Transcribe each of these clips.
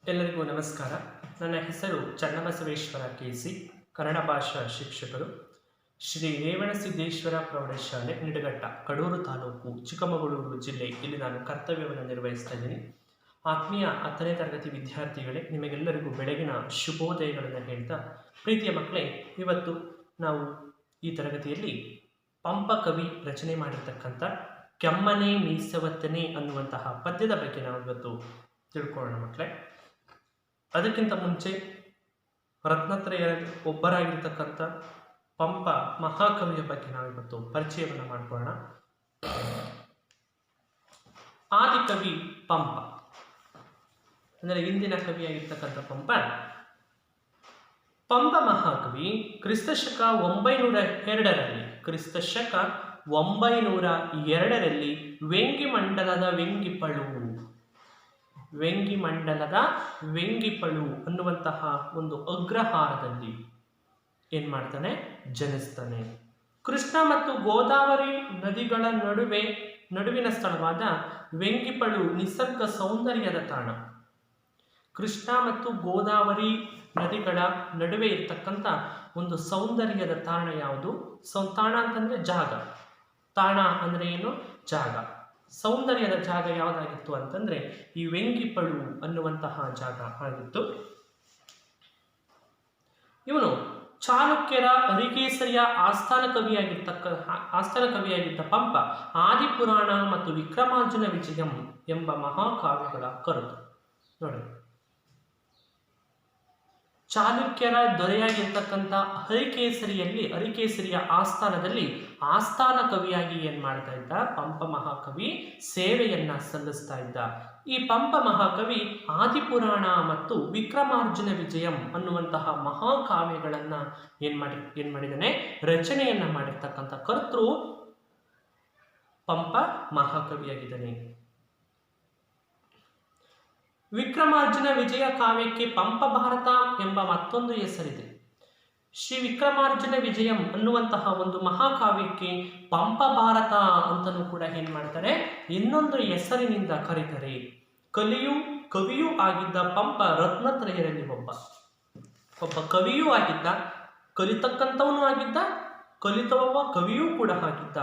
ಎಲ್ಲರಿಗೂ ನಮಸ್ಕಾರ. ನನ್ನ ಹೆಸರು ಚನ್ನಬಸವೇಶ್ವರ ಕೆಸಿ, ಕನ್ನಡ ಭಾಷಾ ಶಿಕ್ಷಕರು, ಶ್ರೀ ರೇವಣಸಿದ್ದೇಶ್ವರ ಪ್ರೌಢಶಾಲೆ ನಿಡಘಟ್ಟ, ಕಡೂರು ತಾಲೂಕು, ಚಿಕ್ಕಮಗಳೂರು ಜಿಲ್ಲೆ. ಇಲ್ಲಿ ನಾನು ಕರ್ತವ್ಯವನ್ನು ನಿರ್ವಹಿಸ್ತಾ ಇದ್ದೀನಿ. ಆತ್ಮೀಯ 10ನೇ ತರಗತಿ ವಿದ್ಯಾರ್ಥಿಗಳೇ, ನಿಮಗೆಲ್ಲರಿಗೂ ಬೆಳಗಿನ ಶುಭೋದಯಗಳನ್ನು ಹೇಳ್ತಾ, ಪ್ರೀತಿಯ ಮಕ್ಕಳೇ, ಇವತ್ತು ನಾವು ಈ ತರಗತಿಯಲ್ಲಿ ಪಂಪ ಕವಿ ರಚನೆ ಮಾಡಿರ್ತಕ್ಕಂಥ ಕೆಮ್ಮನೆ ಮೀಸವತ್ತನೆ ಅನ್ನುವಂತಹ ಪದ್ಯದ ಬಗ್ಗೆ ನಾವು ಇವತ್ತು ತಿಳ್ಕೊಳ್ಳೋಣ ಮಕ್ಕಳೇ. ಅದಕ್ಕಿಂತ ಮುಂಚೆ ರತ್ನತ್ರಯ ಒಬ್ಬರಾಗಿರ್ತಕ್ಕಂಥ ಪಂಪ ಮಹಾಕವಿಯ ಬಗ್ಗೆ ನಾವಿವತ್ತು ಪರಿಚಯವನ್ನು ಮಾಡಿಕೊಳ್ಳೋಣ. ಆದಿಕವಿ ಪಂಪ ಅಂದರೆ ಇಂದಿನ ಕವಿಯಾಗಿರ್ತಕ್ಕಂಥ ಪಂಪ ಮಹಾಕವಿ ಕ್ರಿಸ್ತಶಕ 902ರಲ್ಲಿ ವೆಂಗಿಮಂಡಲದ ವೆಂಗಿಪಳು ಅನ್ನುವಂತಹ ಒಂದು ಅಗ್ರಹಾರದಲ್ಲಿ ಏನ್ ಮಾಡ್ತಾನೆ, ಜನಿಸ್ತಾನೆ. ಕೃಷ್ಣ ಮತ್ತು ಗೋದಾವರಿ ನದಿಗಳ ನಡುವಿನ ಸ್ಥಳವಾದ ವೆಂಗಿಪಳು ನಿಸರ್ಗ ಸೌಂದರ್ಯದ ತಾಣ. ಕೃಷ್ಣ ಮತ್ತು ಗೋದಾವರಿ ನದಿಗಳ ನಡುವೆ ಇರ್ತಕ್ಕಂಥ ಒಂದು ಸೌಂದರ್ಯದ ತಾಣ ಯಾವುದು? ತಾಣ ಅಂತಂದ್ರೆ ಜಾಗ, ತಾಣ ಅಂದ್ರೆ ಏನು? ಜಾಗ. ಸೌಂದರ್ಯದ ಜಾಗ ಯಾವುದಾಗಿತ್ತು ಅಂತಂದ್ರೆ ಈ ವೆಂಗಿಪಳು ಅನ್ನುವಂತಹ ಜಾಗ ಆಗಿತ್ತು. ಇವನು ಚಾಲುಕ್ಯರ ಅರಿಕೇಸರಿಯ ಆಸ್ಥಾನ ಕವಿಯಾಗಿದ್ದ ಪಂಪ ಆದಿಪುರಾಣ ಮತ್ತು ವಿಕ್ರಮಾರ್ಜುನ ವಿಜಯಂ ಎಂಬ ಮಹಾಕಾವ್ಯಗಳ ಕರುತು. ನೋಡಿ, ಚಾಲುಕ್ಯರ ದೊರೆಯಾಗಿರ್ತಕ್ಕಂಥ ಅರಿಕೇಸರಿಯ ಆಸ್ಥಾನದಲ್ಲಿ ಆಸ್ಥಾನ ಕವಿಯಾಗಿ ಏನ್ ಮಾಡ್ತಾ ಇದ್ದ ಪಂಪ ಮಹಾಕವಿ ಸೇವೆಯನ್ನ ಸಲ್ಲಿಸ್ತಾ ಇದ್ದ. ಈ ಪಂಪ ಮಹಾಕವಿ ಆದಿಪುರಾಣ ಮತ್ತು ವಿಕ್ರಮಾರ್ಜುನ ವಿಜಯಂ ಅನ್ನುವಂತಹ ಮಹಾಕಾವ್ಯಗಳನ್ನ ಏನ್ ಮಾಡಿದಾನೆ, ರಚನೆಯನ್ನ ಮಾಡಿರ್ತಕ್ಕಂಥ ಕರ್ತೃ ಪಂಪ ಮಹಾಕವಿಯಾಗಿದ್ದಾನೆ. ವಿಕ್ರಮಾರ್ಜುನ ವಿಜಯ ಕಾವ್ಯಕ್ಕೆ ಪಂಪ ಭಾರತ ಎಂಬ ಮತ್ತೊಂದು ಹೆಸರಿದೆ. ಶ್ರೀ ವಿಕ್ರಮಾರ್ಜುನ ವಿಜಯಂ ಅನ್ನುವಂತಹ ಒಂದು ಮಹಾಕಾವ್ಯಕ್ಕೆ ಪಂಪ ಭಾರತ ಅಂತಲೂ ಕೂಡ ಏನ್ ಮಾಡ್ತಾರೆ, ಇನ್ನೊಂದು ಹೆಸರಿನಿಂದ ಕರೀತಾರೆ. ಕವಿಯೂ ಆಗಿದ್ದ ಪಂಪ ರತ್ನತ್ರಯರಲ್ಲಿ ಒಬ್ಬ ಕವಿಯೂ ಆಗಿದ್ದ, ಕಲಿತಕ್ಕಂಥವನು ಆಗಿದ್ದ, ಕಲಿತವ ಕವಿಯೂ ಕೂಡ ಆಗಿದ್ದ.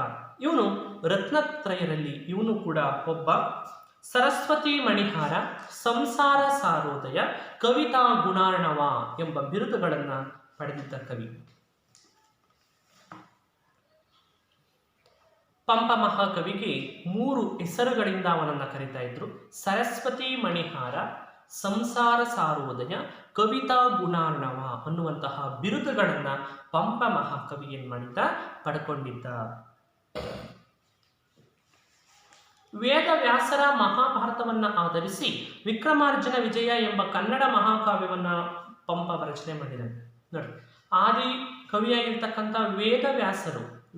ಇವನು ರತ್ನತ್ರಯರಲ್ಲಿ ಇವನು ಕೂಡ ಒಬ್ಬ. ಸರಸ್ವತಿ ಮಣಿಹಾರ, ಸಂಸಾರ ಸಾರೋದಯ, ಕವಿತಾ ಗುಣಾರ್ಣವ ಎಂಬ ಬಿರುದುಗಳನ್ನ ಪಡೆದಿದ್ದ ಕವಿ. ಪಂಪ ಮಹಾಕವಿಗೆ 3 ಹೆಸರುಗಳಿಂದ ಅವನನ್ನ ಕರೀತಾ ಇದ್ರು. ಸರಸ್ವತಿ ಮಣಿಹಾರ, ಸಂಸಾರ ಸಾರೋದಯ, ಕವಿತಾ ಗುಣಾರ್ಣವ ಅನ್ನುವಂತಹ ಬಿರುದುಗಳನ್ನ ಪಂಪ ಮಹಾಕವಿ ಏನ್ ಮಾಡಿದ್ದ, ಪಡ್ಕೊಂಡಿದ್ದ. ವೇದವ್ಯಾಸರ ಮಹಾಭಾರತವನ್ನ ಆಧರಿಸಿ ವಿಕ್ರಮಾರ್ಜುನ ವಿಜಯ ಎಂಬ ಕನ್ನಡ ಮಹಾಕಾವ್ಯವನ್ನ ಪಂಪ ರಚನೆ ಮಾಡಿದ್ದಾನೆ. ನೋಡಿ, ಆದಿ ಕವಿಯಾಗಿರ್ತಕ್ಕಂಥ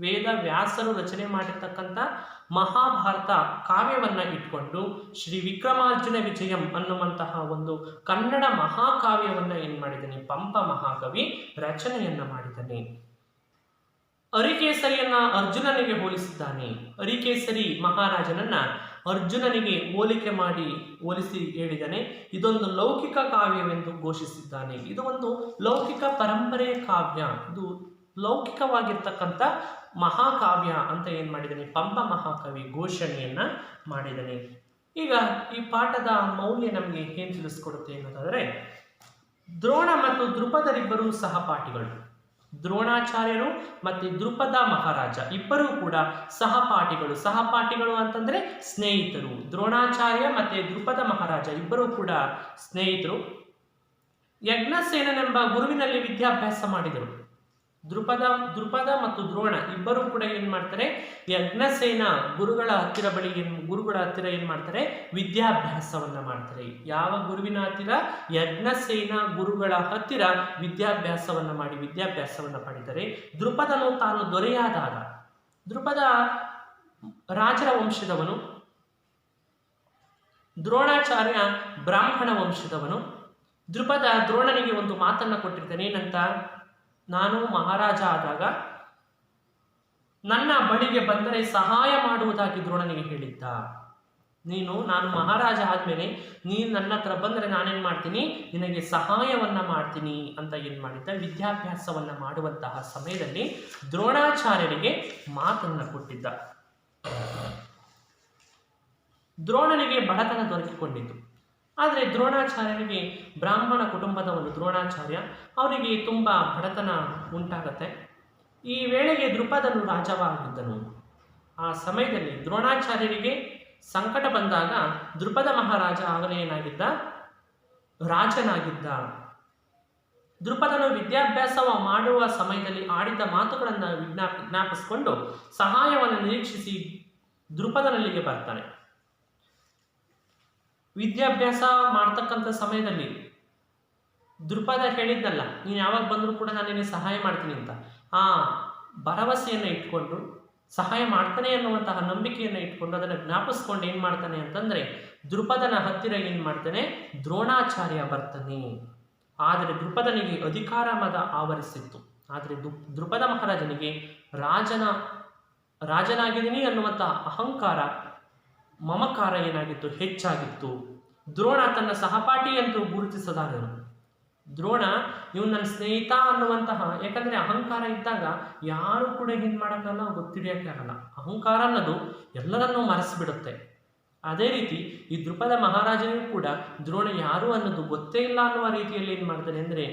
ವೇದವ್ಯಾಸರು ರಚನೆ ಮಾಡಿರ್ತಕ್ಕಂಥ ಮಹಾಭಾರತ ಕಾವ್ಯವನ್ನ ಇಟ್ಕೊಂಡು ಶ್ರೀ ವಿಕ್ರಮಾರ್ಜುನ ವಿಜಯಂ ಅನ್ನುವಂತಹ ಒಂದು ಕನ್ನಡ ಮಹಾಕಾವ್ಯವನ್ನ ಏನ್ ಮಾಡಿದ್ದಾನೆ, ಪಂಪ ಮಹಾಕವಿ ರಚನೆಯನ್ನ ಮಾಡಿದ್ದಾನೆ. ಅರಿಕೇಸರಿಯನ್ನ ಅರ್ಜುನನಿಗೆ ಹೋಲಿಸಿದ್ದಾನೆ. ಅರಿಕೇಸರಿ ಮಹಾರಾಜನನ್ನ ಅರ್ಜುನನಿಗೆ ಹೋಲಿಸಿ ಹೇಳಿದ್ದಾನೆ. ಇದೊಂದು ಲೌಕಿಕ ಕಾವ್ಯವೆಂದು ಘೋಷಿಸಿದ್ದಾನೆ. ಇದು ಒಂದು ಲೌಕಿಕ ಪರಂಪರೆಯ ಕಾವ್ಯ, ಇದು ಲೌಕಿಕವಾಗಿರ್ತಕ್ಕಂಥ ಮಹಾಕಾವ್ಯ ಅಂತ ಏನ್ ಮಾಡಿದ್ದಾನೆ, ಪಂಪ ಮಹಾಕವಿ ಘೋಷಣೆಯನ್ನ ಮಾಡಿದ್ದಾನೆ. ಈಗ ಈ ಪಾಠದ ಮೌಲ್ಯ ನಮಗೆ ಏನ್ ತಿಳಿಸ್ಕೊಡುತ್ತೆ ಅನ್ನೋದಾದ್ರೆ, ದ್ರೋಣ ಮತ್ತು ದ್ರುಪದರಿಬ್ಬರು ಸಹಪಾಠಿಗಳು. ದ್ರೋಣಾಚಾರ್ಯರು ಮತ್ತು ದ್ರುಪದ ಮಹಾರಾಜ ಇಬ್ಬರೂ ಕೂಡ ಸಹಪಾಠಿಗಳು ಅಂತಂದ್ರೆ ಸ್ನೇಹಿತರು. ದ್ರೋಣಾಚಾರ್ಯ ಮತ್ತೆ ದ್ರುಪದ ಮಹಾರಾಜ ಇಬ್ಬರೂ ಕೂಡ ಸ್ನೇಹಿತರು. ಯಜ್ಞಸೇನನೆಂಬ ಗುರುವಿನಲ್ಲಿ ವಿದ್ಯಾಭ್ಯಾಸ ಮಾಡಿದರು. ದ್ರುಪದ ಮತ್ತು ದ್ರೋಣ ಇಬ್ಬರೂ ಕೂಡ ಏನ್ ಮಾಡ್ತಾರೆ, ಯಜ್ಞಸೇನ ಗುರುಗಳ ಹತ್ತಿರ ಏನ್ ಮಾಡ್ತಾರೆ, ವಿದ್ಯಾಭ್ಯಾಸವನ್ನ ಮಾಡ್ತಾರೆ. ಯಾವ ಗುರುವಿನ ಹತ್ತಿರ? ಯಜ್ಞಸೇನ ಗುರುಗಳ ಹತ್ತಿರ ವಿದ್ಯಾಭ್ಯಾಸವನ್ನ ಪಡಿತಾರೆ. ದ್ರುಪದನು ತಾನು ದೊರೆಯಾದಾಗ, ದ್ರುಪದ ರಾಜರ ವಂಶದವನು, ದ್ರೋಣಾಚಾರ್ಯ ಬ್ರಾಹ್ಮಣ ವಂಶದವನು. ದ್ರುಪದ ದ್ರೋಣನಿಗೆ ಒಂದು ಮಾತನ್ನ ಕೊಟ್ಟಿರ್ತಾನೆ. ಏನಂತ? ನಾನು ಮಹಾರಾಜ ಆದಾಗ ನನ್ನ ಬಳಿಗೆ ಬಂದರೆ ಸಹಾಯ ಮಾಡುವುದಾಗಿ ದ್ರೋಣನಿಗೆ ಹೇಳಿದ್ದ. ನಾನು ಮಹಾರಾಜ ಆದಮೇಲೆ ನೀನು ನನ್ನ ಹತ್ರ ಬಂದರೆ ನಾನೇನು ಮಾಡ್ತೀನಿ, ನಿನಗೆ ಸಹಾಯವನ್ನು ಮಾಡ್ತೀನಿ ಅಂತ ಏನು ಮಾಡಿದ್ದ, ವಿದ್ಯಾಭ್ಯಾಸವನ್ನು ಮಾಡುವಂತಹ ಸಮಯದಲ್ಲಿ ದ್ರೋಣಾಚಾರ್ಯರಿಗೆ ಮಾತನ್ನು ಕೊಟ್ಟಿದ್ದ. ದ್ರೋಣನಿಗೆ ಬಡತನ ದೊರಕಿಕೊಂಡಿತ್ತು. ಆದರೆ ದ್ರೋಣಾಚಾರ್ಯರಿಗೆ ಬ್ರಾಹ್ಮಣ ಕುಟುಂಬದವನು ದ್ರೋಣಾಚಾರ್ಯ, ಅವರಿಗೆ ತುಂಬ ಬಡತನ ಉಂಟಾಗತ್ತೆ. ಈ ವೇಳೆಗೆ ದೃಪದನು ರಾಜವಾಗಿದ್ದನು. ಆ ಸಮಯದಲ್ಲಿ ದ್ರೋಣಾಚಾರ್ಯರಿಗೆ ಸಂಕಟ ಬಂದಾಗ ದೃಪದ ಮಹಾರಾಜ ಆಗಲೇ ಏನಾಗಿದ್ದ, ರಾಜನಾಗಿದ್ದ. ದೃಪದನು ವಿದ್ಯಾಭ್ಯಾಸ ಮಾಡುವ ಸಮಯದಲ್ಲಿ ಆಡಿದ ಮಾತುಗಳನ್ನು ಜ್ಞಾಪಿಸಿಕೊಂಡು ಸಹಾಯವನ್ನು ನಿರೀಕ್ಷಿಸಿ ದೃಪದನಲ್ಲಿಗೆ ಬರ್ತಾನೆ. ವಿದ್ಯಾಭ್ಯಾಸ ಮಾಡ್ತಕ್ಕಂಥ ಸಮಯದಲ್ಲಿ ದೃಪದ ಹೇಳಿದ್ದಲ್ಲ, ನೀನು ಯಾವಾಗ ಬಂದರೂ ಕೂಡ ನಾನು ನಿನಗೆ ಸಹಾಯ ಮಾಡ್ತೀನಿ ಅಂತ. ಆ ಭರವಸೆಯನ್ನು ಇಟ್ಕೊಂಡು ಸಹಾಯ ಮಾಡ್ತಾನೆ ಅನ್ನುವಂತಹ ನಂಬಿಕೆಯನ್ನು ಇಟ್ಕೊಂಡು ಅದನ್ನು ಜ್ಞಾಪಿಸ್ಕೊಂಡು ಏನು ಮಾಡ್ತಾನೆ ಅಂತಂದರೆ, ದೃಪದನ ಹತ್ತಿರ ಏನು ಮಾಡ್ತಾನೆ, ದ್ರೋಣಾಚಾರ್ಯ ಬರ್ತಾನೆ. ಆದರೆ ದೃಪದನಿಗೆ ಅಧಿಕಾರ ಮದ ಆವರಿಸಿತ್ತು. ಆದರೆ ದೃಪದ ಮಹಾರಾಜನಿಗೆ ರಾಜನಾಗಿದ್ದೀನಿ ಅನ್ನುವಂತಹ ಅಹಂಕಾರ, ಮಮಕಾರ ಏನಾಗಿತ್ತು, ಹೆಚ್ಚಾಗಿತ್ತು. ದ್ರೋಣ ತನ್ನ ಸಹಪಾಠಿ ಎಂದು ಗುರುತಿಸದಾರನು. ದ್ರೋಣ ಇವನು ನನ್ನ ಸ್ನೇಹಿತ ಅನ್ನುವಂತಹ, ಯಾಕಂದರೆ ಅಹಂಕಾರ ಇದ್ದಾಗ ಯಾರು ಕೂಡ ಏನು ಮಾಡೋಕ್ಕಲ್ಲ, ಗೊತ್ತಿಡಿಯೋಕ್ಕೆ ಆಗಲ್ಲ. ಅಹಂಕಾರ ಅನ್ನೋದು ಎಲ್ಲರನ್ನೂ ಮರೆಸಿಬಿಡುತ್ತೆ. ಅದೇ ರೀತಿ ಈ ದೃಪದ ಮಹಾರಾಜನಿಗೂ ಕೂಡ ದ್ರೋಣ ಯಾರು ಅನ್ನೋದು ಗೊತ್ತೇ ಇಲ್ಲ ಅನ್ನುವ ರೀತಿಯಲ್ಲಿ ಏನು ಮಾಡ್ತಾನೆ ಅಂದರೆ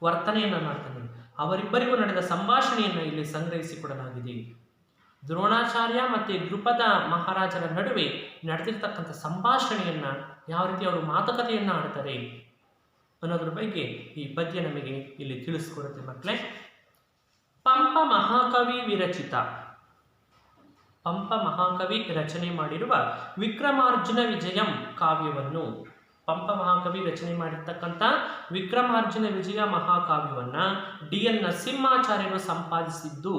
ವರ್ತನೆಯನ್ನು ಮಾಡ್ತಾನೆ. ಅವರಿಬ್ಬರಿಗೂ ನಡೆದ ಸಂಭಾಷಣೆಯನ್ನು ಇಲ್ಲಿ ಸಂಗ್ರಹಿಸಿಕೊಡಲಾಗಿದೆ. ದ್ರೋಣಾಚಾರ್ಯ ಮತ್ತು ದೃಪದ ಮಹಾರಾಜರ ನಡುವೆ ನಡೆದಿರ್ತಕ್ಕಂಥ ಸಂಭಾಷಣೆಯನ್ನು, ಯಾವ ರೀತಿ ಅವರು ಮಾತುಕತೆಯನ್ನು ಆಡ್ತಾರೆ ಅನ್ನೋದ್ರ ಬಗ್ಗೆ ಈ ಪದ್ಯ ನಮಗೆ ಇಲ್ಲಿ ತಿಳಿಸ್ಕೊಡುತ್ತೆ ಮಕ್ಕಳೇ. ಪಂಪ ಮಹಾಕವಿ ವಿರಚಿತ, ಪಂಪ ಮಹಾಕವಿ ರಚನೆ ಮಾಡಿರುವ ವಿಕ್ರಮಾರ್ಜುನ ವಿಜಯಂ ಕಾವ್ಯವನ್ನು, ಪಂಪ ಮಹಾಕವಿ ರಚನೆ ಮಾಡಿರ್ತಕ್ಕಂಥ ವಿಕ್ರಮಾರ್ಜುನ ವಿಜಯ ಮಹಾಕಾವ್ಯವನ್ನು DL ನರಸಿಂಹಾಚಾರ್ಯರು ಸಂಪಾದಿಸಿದ್ದು,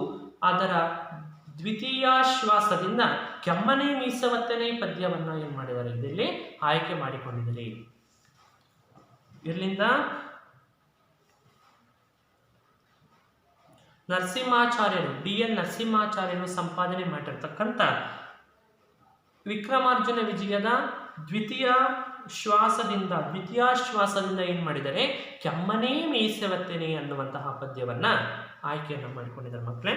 ಅದರ ದ್ವಿತೀಯಾಶ್ವಾಸದಿಂದ ಕೆಮ್ಮನೆ ಮೀಸವತ್ತನೇ ಪದ್ಯವನ್ನು ಏನು ಮಾಡಿದ್ದಾರೆ, ಇದರಲ್ಲಿ ಆಯ್ಕೆ ಮಾಡಿಕೊಂಡಿದ್ದಾರೆ. ಇಲ್ಲಿಂದ ನರಸಿಂಹಾಚಾರ್ಯರು, DL ನರಸಿಂಹಾಚಾರ್ಯರು ಸಂಪಾದನೆ ಮಾಡಿರ್ತಕ್ಕಂಥ ವಿಕ್ರಮಾರ್ಜುನ ವಿಜಯದ ದ್ವಿತೀಯಾಶ್ವಾಸದಿಂದ ಏನು ಮಾಡಿದರೆ, ಕೆಮ್ಮನೇ ಮೀಸವತ್ತನೆ ಅನ್ನುವಂತಹ ಪದ್ಯವನ್ನು ಆಯ್ಕೆಯನ್ನು ಮಾಡಿಕೊಂಡಿದ್ದಾರೆ ಮಕ್ಕಳೇ.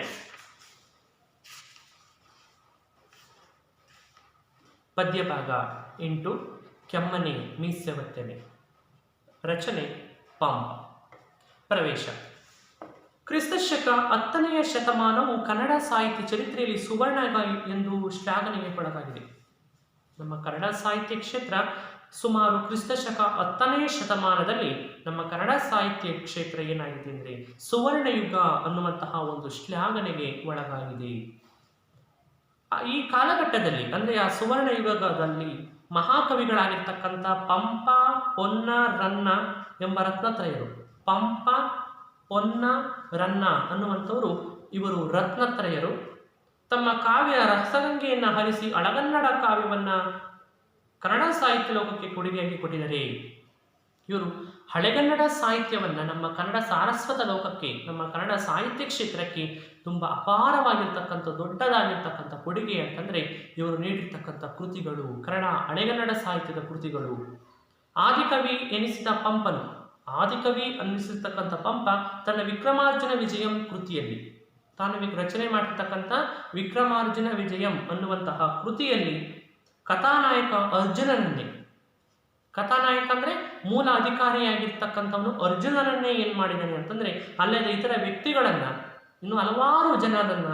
ಪದ್ಯ ಭಾಗ 8, ಕೆಮ್ಮನೆ ಮೀಸವತ್ತನೆ. ರಚನೆ ಪಂಪ. ಪ್ರವೇಶ. ಕ್ರಿಸ್ತಶಕ 10ನೇ ಶತಮಾನವು ಕನ್ನಡ ಸಾಹಿತ್ಯ ಚರಿತ್ರೆಯಲ್ಲಿ ಸುವರ್ಣ ಎಂದು ಶ್ಲಾಘನೆಗೆ ಒಳಗಾಗಿದೆ. ನಮ್ಮ ಕನ್ನಡ ಸಾಹಿತ್ಯ ಕ್ಷೇತ್ರ ಸುಮಾರು ಕ್ರಿಸ್ತಶಕ 10ನೇ ಶತಮಾನದಲ್ಲಿ ನಮ್ಮ ಕನ್ನಡ ಸಾಹಿತ್ಯ ಕ್ಷೇತ್ರ ಏನಾಗಿದೆ ಅಂದರೆ ಸುವರ್ಣ ಯುಗ ಅನ್ನುವಂತಹ ಒಂದು ಶ್ಲಾಘನೆಗೆ ಒಳಗಾಗಿದೆ. ಈ ಕಾಲಘಟ್ಟದಲ್ಲಿ ಅಂದರೆ ಆ ಸುವರ್ಣ ಯುಗದಲ್ಲಿ ಮಹಾಕವಿಗಳಾಗಿರ್ತಕ್ಕಂಥ ಪಂಪ, ಪೊನ್ನ, ರನ್ನ ಎಂಬ ರತ್ನತ್ರಯರು, ಪಂಪ, ಪೊನ್ನ, ರನ್ನ ಅನ್ನುವಂಥವರು ಇವರು ರತ್ನತ್ರಯರು. ತಮ್ಮ ಕಾವ್ಯ ರಸಗಂಗೆಯನ್ನು ಹರಿಸಿ ಅಳಗನ್ನಡ ಕಾವ್ಯವನ್ನು ಕನ್ನಡ ಸಾಹಿತ್ಯ ಲೋಕಕ್ಕೆ ಕೊಡುಗೆಯಾಗಿ ಕೊಟ್ಟಿದ್ದಾರೆ. ಇವರು ಹಳೆಗನ್ನಡ ಸಾಹಿತ್ಯವನ್ನು ನಮ್ಮ ಕನ್ನಡ ಸಾರಸ್ವತ ಲೋಕಕ್ಕೆ, ನಮ್ಮ ಕನ್ನಡ ಸಾಹಿತ್ಯ ಕ್ಷೇತ್ರಕ್ಕೆ ತುಂಬ ಅಪಾರವಾಗಿರ್ತಕ್ಕಂಥ ದೊಡ್ಡದಾಗಿರ್ತಕ್ಕಂಥ ಕೊಡುಗೆ ಅಂತಂದರೆ ಇವರು ನೀಡಿರ್ತಕ್ಕಂಥ ಕೃತಿಗಳು, ಕನ್ನಡ ಹಳೆಗನ್ನಡ ಸಾಹಿತ್ಯದ ಕೃತಿಗಳು. ಆದಿಕವಿ ಎನಿಸಿದ ಪಂಪನು, ಆದಿಕವಿ ಅನ್ನಿಸಿರ್ತಕ್ಕಂಥ ಪಂಪ ತನ್ನ ವಿಕ್ರಮಾರ್ಜುನ ವಿಜಯಂ ಕೃತಿಯಲ್ಲಿ, ತಾನು ರಚನೆ ಮಾಡಿರ್ತಕ್ಕಂಥ ವಿಕ್ರಮಾರ್ಜುನ ವಿಜಯಂ ಅನ್ನುವಂತಹ ಕೃತಿಯಲ್ಲಿ ಕಥಾನಾಯಕ ಅರ್ಜುನನನ್ನೇ, ಕಥಾನಾಯಕ ಅಂದರೆ ಮೂಲ ಅಧಿಕಾರಿಯಾಗಿರ್ತಕ್ಕಂಥವನು ಅರ್ಜುನನನ್ನೇ ಏನು ಮಾಡಿದ್ದಾನೆ ಅಂತಂದರೆ, ಅಲ್ಲದೆ ಇತರ ವ್ಯಕ್ತಿಗಳನ್ನು, ಇನ್ನು ಹಲವಾರು ಜನರನ್ನು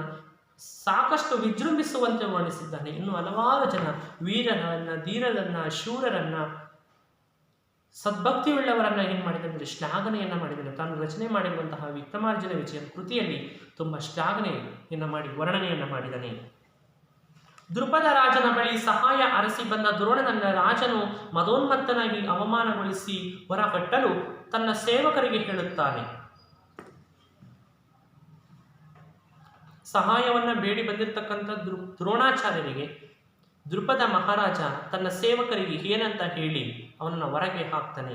ಸಾಕಷ್ಟು ವಿಜೃಂಭಿಸುವಂತೆ ವರ್ಣಿಸಿದ್ದಾನೆ. ಇನ್ನು ಹಲವಾರು ಜನ ವೀರರನ್ನು, ಧೀರರನ್ನು, ಶೂರರನ್ನು, ಸದ್ಭಕ್ತಿಯುಳ್ಳವರನ್ನು ಏನು ಮಾಡಿದ್ದಾನೆ, ಶ್ಲಾಘನೆಯನ್ನು ಮಾಡಿದ್ದಾನೆ. ತಾನು ರಚನೆ ಮಾಡಿರುವಂತಹ ವಿಕ್ರಮಾರ್ಜುನ ವಿಜಯ ಕೃತಿಯಲ್ಲಿ ತುಂಬ ಶ್ಲಾಘನೆಯನ್ನು ಮಾಡಿ ವರ್ಣನೆಯನ್ನು ಮಾಡಿದ್ದಾನೆ. ದೃಪದ ರಾಜನ ಬಳಿ ಸಹಾಯ ಅರಸಿ ಬಂದ ದ್ರೋಣನನ್ನ ರಾಜನು ಮದೋನ್ಮತ್ತನಾಗಿ ಅವಮಾನಗೊಳಿಸಿ ಹೊರಕಟ್ಟಲು ತನ್ನ ಸೇವಕರಿಗೆ ಹೇಳುತ್ತಾನೆ. ಸಹಾಯವನ್ನು ಬೇಡಿ ಬಂದಿರತಕ್ಕಂಥ ದ್ರೋಣಾಚಾರ್ಯರಿಗೆ ದೃಪದ ಮಹಾರಾಜ ತನ್ನ ಸೇವಕರಿಗೆ ಏನಂತ ಹೇಳಿ ಅವನನ್ನು ಹೊರಗೆ ಹಾಕ್ತಾನೆ.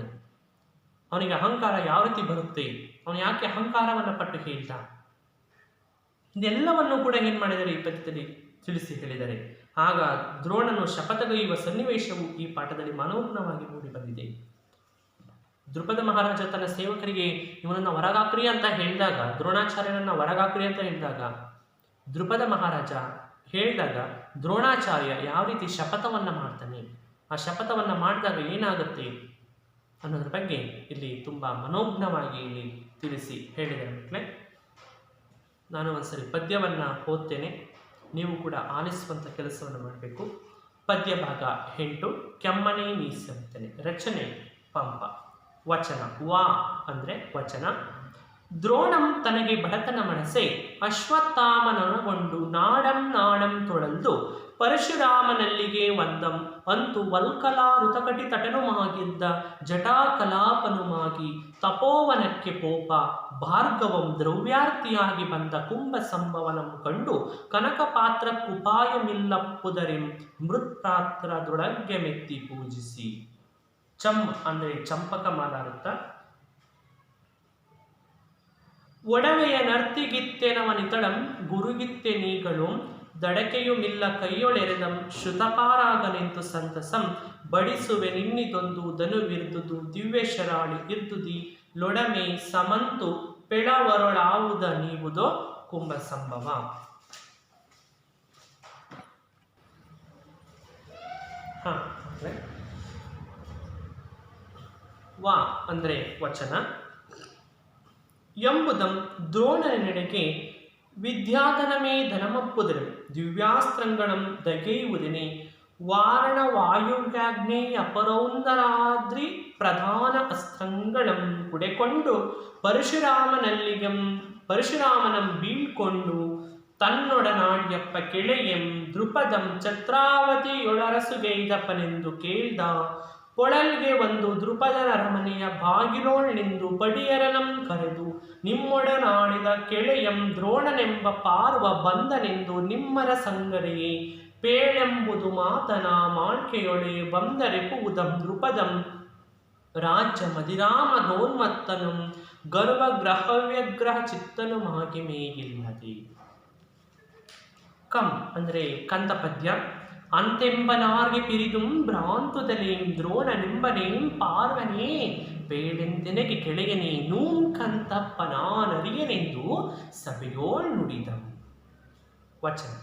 ಅವನಿಗೆ ಅಹಂಕಾರ ಯಾವ ರೀತಿ ಬರುತ್ತೆ, ಅವನು ಯಾಕೆ ಅಹಂಕಾರವನ್ನು ಪಟ್ಟು ಹೇಳ್ದ, ಇದೆಲ್ಲವನ್ನು ಕೂಡ ಏನು ಮಾಡಿದರೆ ಈ ಪದ್ಯದಲ್ಲಿ ತಿಳಿಸಿ ಹೇಳಿದರೆ. ಆಗ ದ್ರೋಣನು ಶಪಥಗೈಯುವ ಸನ್ನಿವೇಶವು ಈ ಪಾಠದಲ್ಲಿ ಮನೋಜ್ಞವಾಗಿ ಮೂಡಿಬಂದಿದೆ. ದ್ರುಪದ ಮಹಾರಾಜ ತನ್ನ ಸೇವಕರಿಗೆ ಇವನನ್ನು ಹೊರಗಾಕ್ರಿ ಅಂತ ಹೇಳಿದಾಗ, ದ್ರೋಣಾಚಾರ್ಯನನ್ನು ಹೊರಗಾಕ್ರಿ ಅಂತ ಹೇಳಿದಾಗ, ದ್ರುಪದ ಮಹಾರಾಜ ಹೇಳಿದಾಗ ದ್ರೋಣಾಚಾರ್ಯ ಯಾವ ರೀತಿ ಶಪಥವನ್ನು ಮಾಡ್ತಾನೆ, ಆ ಶಪಥವನ್ನು ಮಾಡಿದಾಗ ಏನಾಗುತ್ತೆ ಅನ್ನೋದ್ರ ಬಗ್ಗೆ ಇಲ್ಲಿ ತುಂಬ ಮನೋಜ್ಞವಾಗಿ ಇಲ್ಲಿ ತಿಳಿಸಿ ಹೇಳಿದ್ದಾರೆ ಮಕ್ಕಳೇ. ನಾನು ಒಂದ್ಸರಿ ಪದ್ಯವನ್ನು ಓದ್ತೇನೆ, ನೀವು ಕೂಡ ಆಲಿಸುವಂಥ ಕೆಲಸವನ್ನು ಮಾಡಬೇಕು. ಪದ್ಯ ಭಾಗ 8, ಕೆಮ್ಮನೆ ಮೀಸಂತನೆ. ರಚನೆ ಪಂಪ. ವಚನ ವಾ ಅಂದರೆ ವಚನ. ದ್ರೋಣಂ ತನಗೆ ಬಡತನ ಮನಸೆ ಅಶ್ವತ್ಥಾಮನೊಳಗೊಂಡು ನಾಡಂ ತೊಳಲ್ದು ಪರಶುರಾಮನಲ್ಲಿಗೆ ವಂದಂ ಅಂತು ವಲ್ಕಲಾ ಋತಕಟಿ ತಟನುಮಾಗಿದ್ದ ಜಟಾಕಲಾಪನುಮಾಗಿ ತಪೋವನಕ್ಕೆ ಪೋಪ ಭಾರ್ಗವಂ ದ್ರವ್ಯಾರ್ಥಿಯಾಗಿ ಬಂದ ಕುಂಭ ಸಂಭವನಂ ಕಂಡು ಕನಕಪಾತ್ರ ಕುಪಾಯಮಿಲ್ಲಪ್ಪುದರಿಂ ಮೃತ್ಪಾತ್ರದೊಳಗೆ ಮೆತ್ತಿ ಪೂಜಿಸಿ. ಚಂ ಅಂದರೆ ಚಂಪಕ ಮಾಲಾರುತ್ತ. ಒಡವೆಯ ನರ್ತಿಗಿತ್ತೆನವನಿತಳಂ ಗುರುಗಿತ್ತೆ ನೀಗಳು ದಡಕೆಯುಮಿಲ್ಲ ಕೈಯೊಳೆರೆದಂ ಶ್ರುತಪಾರಾಗನೆಂತು ಸಂತಸಂ ಬಡಿಸುವೆ ನಿನ್ನಿದೊಂದು ಧನುವಿರ್ದುದು ದಿವ್ಯ ಶರಾಳಿ ಇರ್ದುದಿ ಲೊಡಮೆ ಸಮಂತು ಪೆಳವರೊಳಾವುದ ನೀವುದೋ ಕುಂಭ ಸಂಭವ. ವಾ ಅಂದರೆ ವಚನ. ಎಂಬುದಂ ದ್ರೋಣನೆಡೆಗೆ ವಿದ್ಯಾಧನಮೇ ಧನಮಪ್ಪುದರು ದಿವ್ಯಾಸ್ತ್ರಂಗಳಂ ದಗೆಯುವುದನೆ ವಾರಣ ವಾಯುವ್ಯಾಗ್ನೇ ಅಪರೌಂದರಾದ್ರಿ ಪ್ರಧಾನ ಅಸ್ತ್ರಂಗಳಂ ಕುಡೆಕೊಂಡು ಪರಶುರಾಮನಂ ಬೀಳ್ಕೊಂಡು ತನ್ನೊಡನಾಡ್ಯಪ್ಪ ಕೆಳೆಯಂ ದೃಪದಂ ಛತ್ರಾವತಿಯೊಳರಸುಗೈದಪ್ಪನೆಂದು ಕೇಳ್ದ ಪೊಳಲ್ಗೆ ಒಂದು ದೃಪದನ ಅರಮನೆಯ ಬಾಗಿಲೋಳ್ನಿಂದು ಪಡಿಯರನಂ ಕರೆದು ನಿಮ್ಮೊಡನಾಡಿದ ಕೆಳೆಯಂ ದ್ರೋಣನೆಂಬ ಪಾರ್ವ ಬಂದನೆಂದು ನಿಮ್ಮರ ಸಂಗರೆಯೇ ಪೇಳೆಂಬುದು ಮಾತನ ಮಾಳ್ಕೆಯೊಳೆ ಬಂದರೆಪುವುದಂ ದೃಪದಂ ರಾಜ್ಯ ಮದಿರಾಮಧೋನ್ಮತ್ತನು ಗರ್ವ ಗ್ರಹವ್ಯಗ್ರಹ ಚಿತ್ತನುಮಾಗಿ ಮೇಗಿಲ್ಲದೆ. ಕಂ ಅಂದರೆ ಕಂದ ಪದ್ಯ. ಅಂತೆಂಬನಾರ್ಗೆ ಪಿರಿದುಂ ಭ್ರಾಂತುದಲೇಂ ದ್ರೋಣನೆಂಬನೇಂ ಪಾರ್ವನೇ ಬೇಡೆಂತೆನಗೆ ಕೆಳೆಯನೇ ನೂಂ ಕಂತಪ್ಪನಾನರಿಯನೆಂದು ಸಭೆಯೋಳ್ ನುಡಿದಂ. ವಚನ.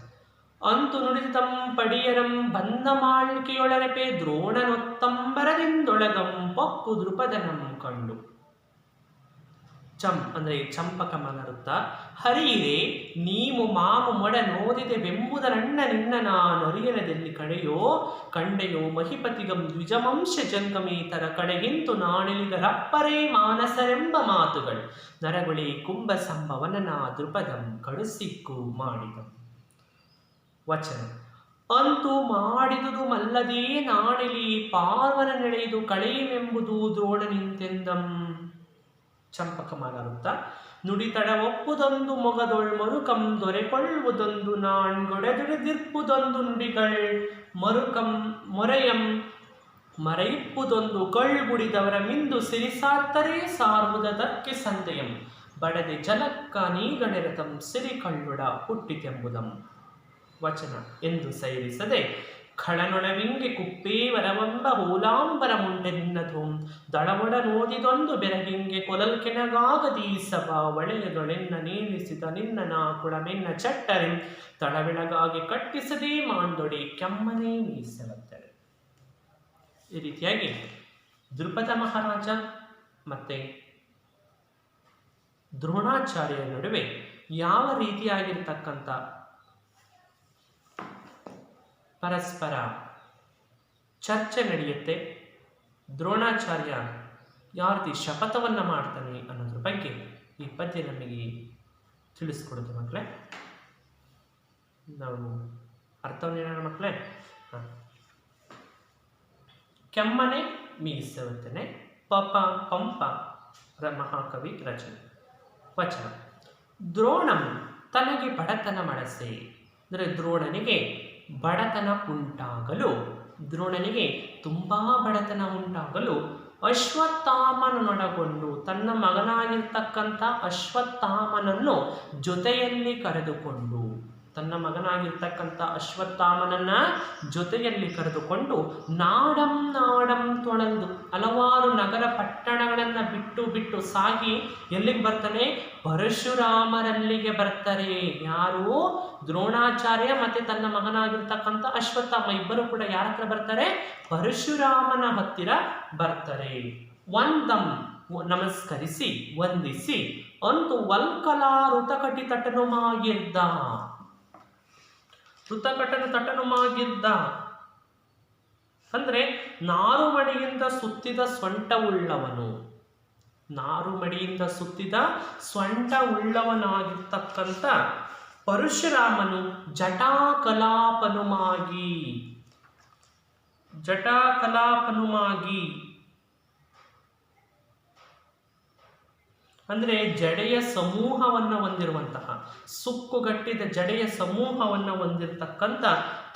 ಅಂತು ನುಡಿದಂ ಪಡಿಯರಂ ಬಂದ ಮಾಳ್ಕೆಯೊಳರಪೆ ದ್ರೋಣನೊತ್ತಂಬರದಿಂದೊಳಗಂ ಪೊಕ್ಕು ದೃಪದನಂ ಕಂಡು. ಚಂ ಅಂದರೆ ಚಂಪಕ ಮನರುತ್ತ. ಹರಿಯಿರೆ ನೀವು ಮಾಮು ಮೊಡ ನೋದಿದೆ ಬೆಂಬುದರಣ್ಣ ನಿನ್ನ ನಾನೊರಿಯನದಲ್ಲಿ ಕಂಡೆಯೋ ಮಹಿಪತಿಗಂ ದ್ವಿಜವಂಶ ಜಂಗಮೇತರ ಕಡೆಗಿಂತು ನಾಣಿಲಿಗರಪ್ಪರೇ ಮಾನಸರೆಂಬ ಮಾತುಗಳು ನರಗುಳಿ ಕುಂಭ ಸಂಭವನನ ದೃಪದಂ ಕಡುಸಿಕ್ಕು ಮಾಡಿದಂ. ವಚನ. ಅಂತು ಮಾಡಿದುದು ಮಲ್ಲದೇ ನಾಣಿಲಿ ಪಾರ್ವನ ನೆಳೆದು ಕಳೆಯಮೆಂಬುದು ದ್ರೋಣನಿಂತೆಂದಂ. ಚಂಪಕ ಮಾಲಾರುತ್ತ. ನುಡಿತಡ ಒಪ್ಪುದೊಂದು ಮೊಗದೊಳ್ ಮರುಕಂ ದೊರೆಕೊಳ್ಳುವುದೊಂದು ನಾಣ್ಗೊಡೆದುಡಿದಿರ್ಪುದೊಂದು ನುಡಿಗಳ್ ಮರುಕಂ ಮೊರೆಯಂ ಮರೆಯಿಪ್ಪುದೊಂದು ಕಳ್ಗುಡಿದವರ ಮಿಂದು ಸಿರಿಸಾತ್ತರೇ ಸಾರ್ವುದಕ್ಕೆ ಸಂತೆಯಂ ಬಡದೆ ಜಲಕ್ಕ ನೀಗಣೆರತಂ ಸಿರಿ ಕಳ್ಳುಡ ಹುಟ್ಟಿತೆಂಬುದಂ. ವಚನ. ಎಂದು ಸೈರಿಸದೆ ಖಳನೊಳವಿಂಗೆ ಕುಪ್ಪೇವರವೆಂಬ ಓಲಾಂಬರ ಮುಂಡೆ ನಿನ್ನದು ದಳವೊಡ ನೋದಿದೊಂದು ಬೆರಗಿಂಗೆ ಕೊಲಲ್ಕೆನಗಾಗದೀ ಸಭಾ ಒಳೆಯದೊಳೆನ್ನ ನೇಮಿಸಿದ ನಿನ್ನ ನಾ ಕುಳಮೆನ್ನ ಚಟ್ಟರೆ ತಳವೆಳಗಾಗಿ ಕಟ್ಟಿಸದೇ ಮಾಂದೊಡೆ ಕೆಮ್ಮನೆ ಮೀಸಲತ್ತರೆ. ಈ ರೀತಿಯಾಗಿ ದ್ರುಪದ ಮಹಾರಾಜ ಮತ್ತೆ ದ್ರೋಣಾಚಾರ್ಯರ ನಡುವೆ ಯಾವ ರೀತಿಯಾಗಿರ್ತಕ್ಕಂಥ ಪರಸ್ಪರ ಚರ್ಚೆ ನಡೆಯುತ್ತೆ, ದ್ರೋಣಾಚಾರ್ಯ ಯಾವ ರೀತಿ ಶಪಥವನ್ನು ಮಾಡ್ತಾನೆ ಅನ್ನೋದ್ರ ಬಗ್ಗೆ ಈ ಪದ್ಯ ನಮಗೆ ತಿಳಿಸ್ಕೊಡುತ್ತೆ ಮಕ್ಕಳೇ. ನಾವು ಅರ್ಥವನ್ನು ಹೇಳೋಣ ಮಕ್ಕಳೇ. ಕೆಮ್ಮನೆ ಮೀಸವತ್ತನೆ ಪಪ ಪಂಪ ಮಹಾಕವಿ ರಚನೆ. ವಚನ. ದ್ರೋಣಂ ತನಗೆ ಬಡತನ ಮನಸೆ ಅಂದರೆ ದ್ರೋಣನಿಗೆ ಬಡತನ ಉಂಟಾಗಲು, ದ್ರೋಣನಿಗೆ ತುಂಬ ಬಡತನ ಉಂಟಾಗಲು ಅಶ್ವತ್ಥಾಮನೊಡಗೊಂಡು ತನ್ನ ಮಗನಾಗಿರ್ತಕ್ಕಂಥ ಅಶ್ವತ್ಥಾಮನನ್ನು ಜೊತೆಯಲ್ಲಿ ಕರೆದುಕೊಂಡು ತನ್ನ ಮಗನಾಗಿರ್ತಕ್ಕಂಥ ಅಶ್ವತ್ಥಾಮನನ್ನ ಜೊತೆಯಲ್ಲಿ ಕರೆದುಕೊಂಡು ನಾಡಂ ನಾಡಂ ತೊಳೆದು ಹಲವಾರು ನಗರ ಪಟ್ಟಣಗಳನ್ನು ಬಿಟ್ಟು ಬಿಟ್ಟು ಸಾಗಿ ಎಲ್ಲಿಗೆ ಬರ್ತಾನೆ? ಪರಶುರಾಮರಲ್ಲಿಗೆ ಬರ್ತಾರೆ. ಯಾರು? ದ್ರೋಣಾಚಾರ್ಯ ಮತ್ತೆ ತನ್ನ ಮಗನಾಗಿರ್ತಕ್ಕಂಥ ಅಶ್ವತ್ಥಾಮ ಇಬ್ಬರು ಕೂಡ ಯಾರ ಹತ್ರ ಬರ್ತಾರೆ? ಪರಶುರಾಮನ ಹತ್ತಿರ ಬರ್ತಾರೆ. ವಂದಂ ನಮಸ್ಕರಿಸಿ ವಂದಿಸಿ ಅಂತು ವಲ್ಕಲಾ ಋತಕಟಿ ತಟನುಮಾಗಿದ್ದ. ಋತಕಟನು ತಟನುಮಾಗಿದ್ದ ಅಂದ್ರೆ ನಾರುಮಡಿಯಿಂದ ಸುತ್ತಿದ ಸೊಂಟವುಳ್ಳವನು. ನಾರುಮಡಿಯಿಂದ ಸುತ್ತಿದ ಸೊಂಟವುಳ್ಳವನಾಗಿರ್ತಕ್ಕಂಥ ಪರಶುರಾಮನು ಜಟಾಕಲಾಪನುಮಾಗಿ ಅಂದ್ರೆ ಜಡೆಯ ಸಮೂಹವನ್ನು ಹೊಂದಿರುವಂತಹ, ಸುಕ್ಕುಗಟ್ಟಿದ ಜಡೆಯ ಸಮೂಹವನ್ನು ಹೊಂದಿರತಕ್ಕಂಥ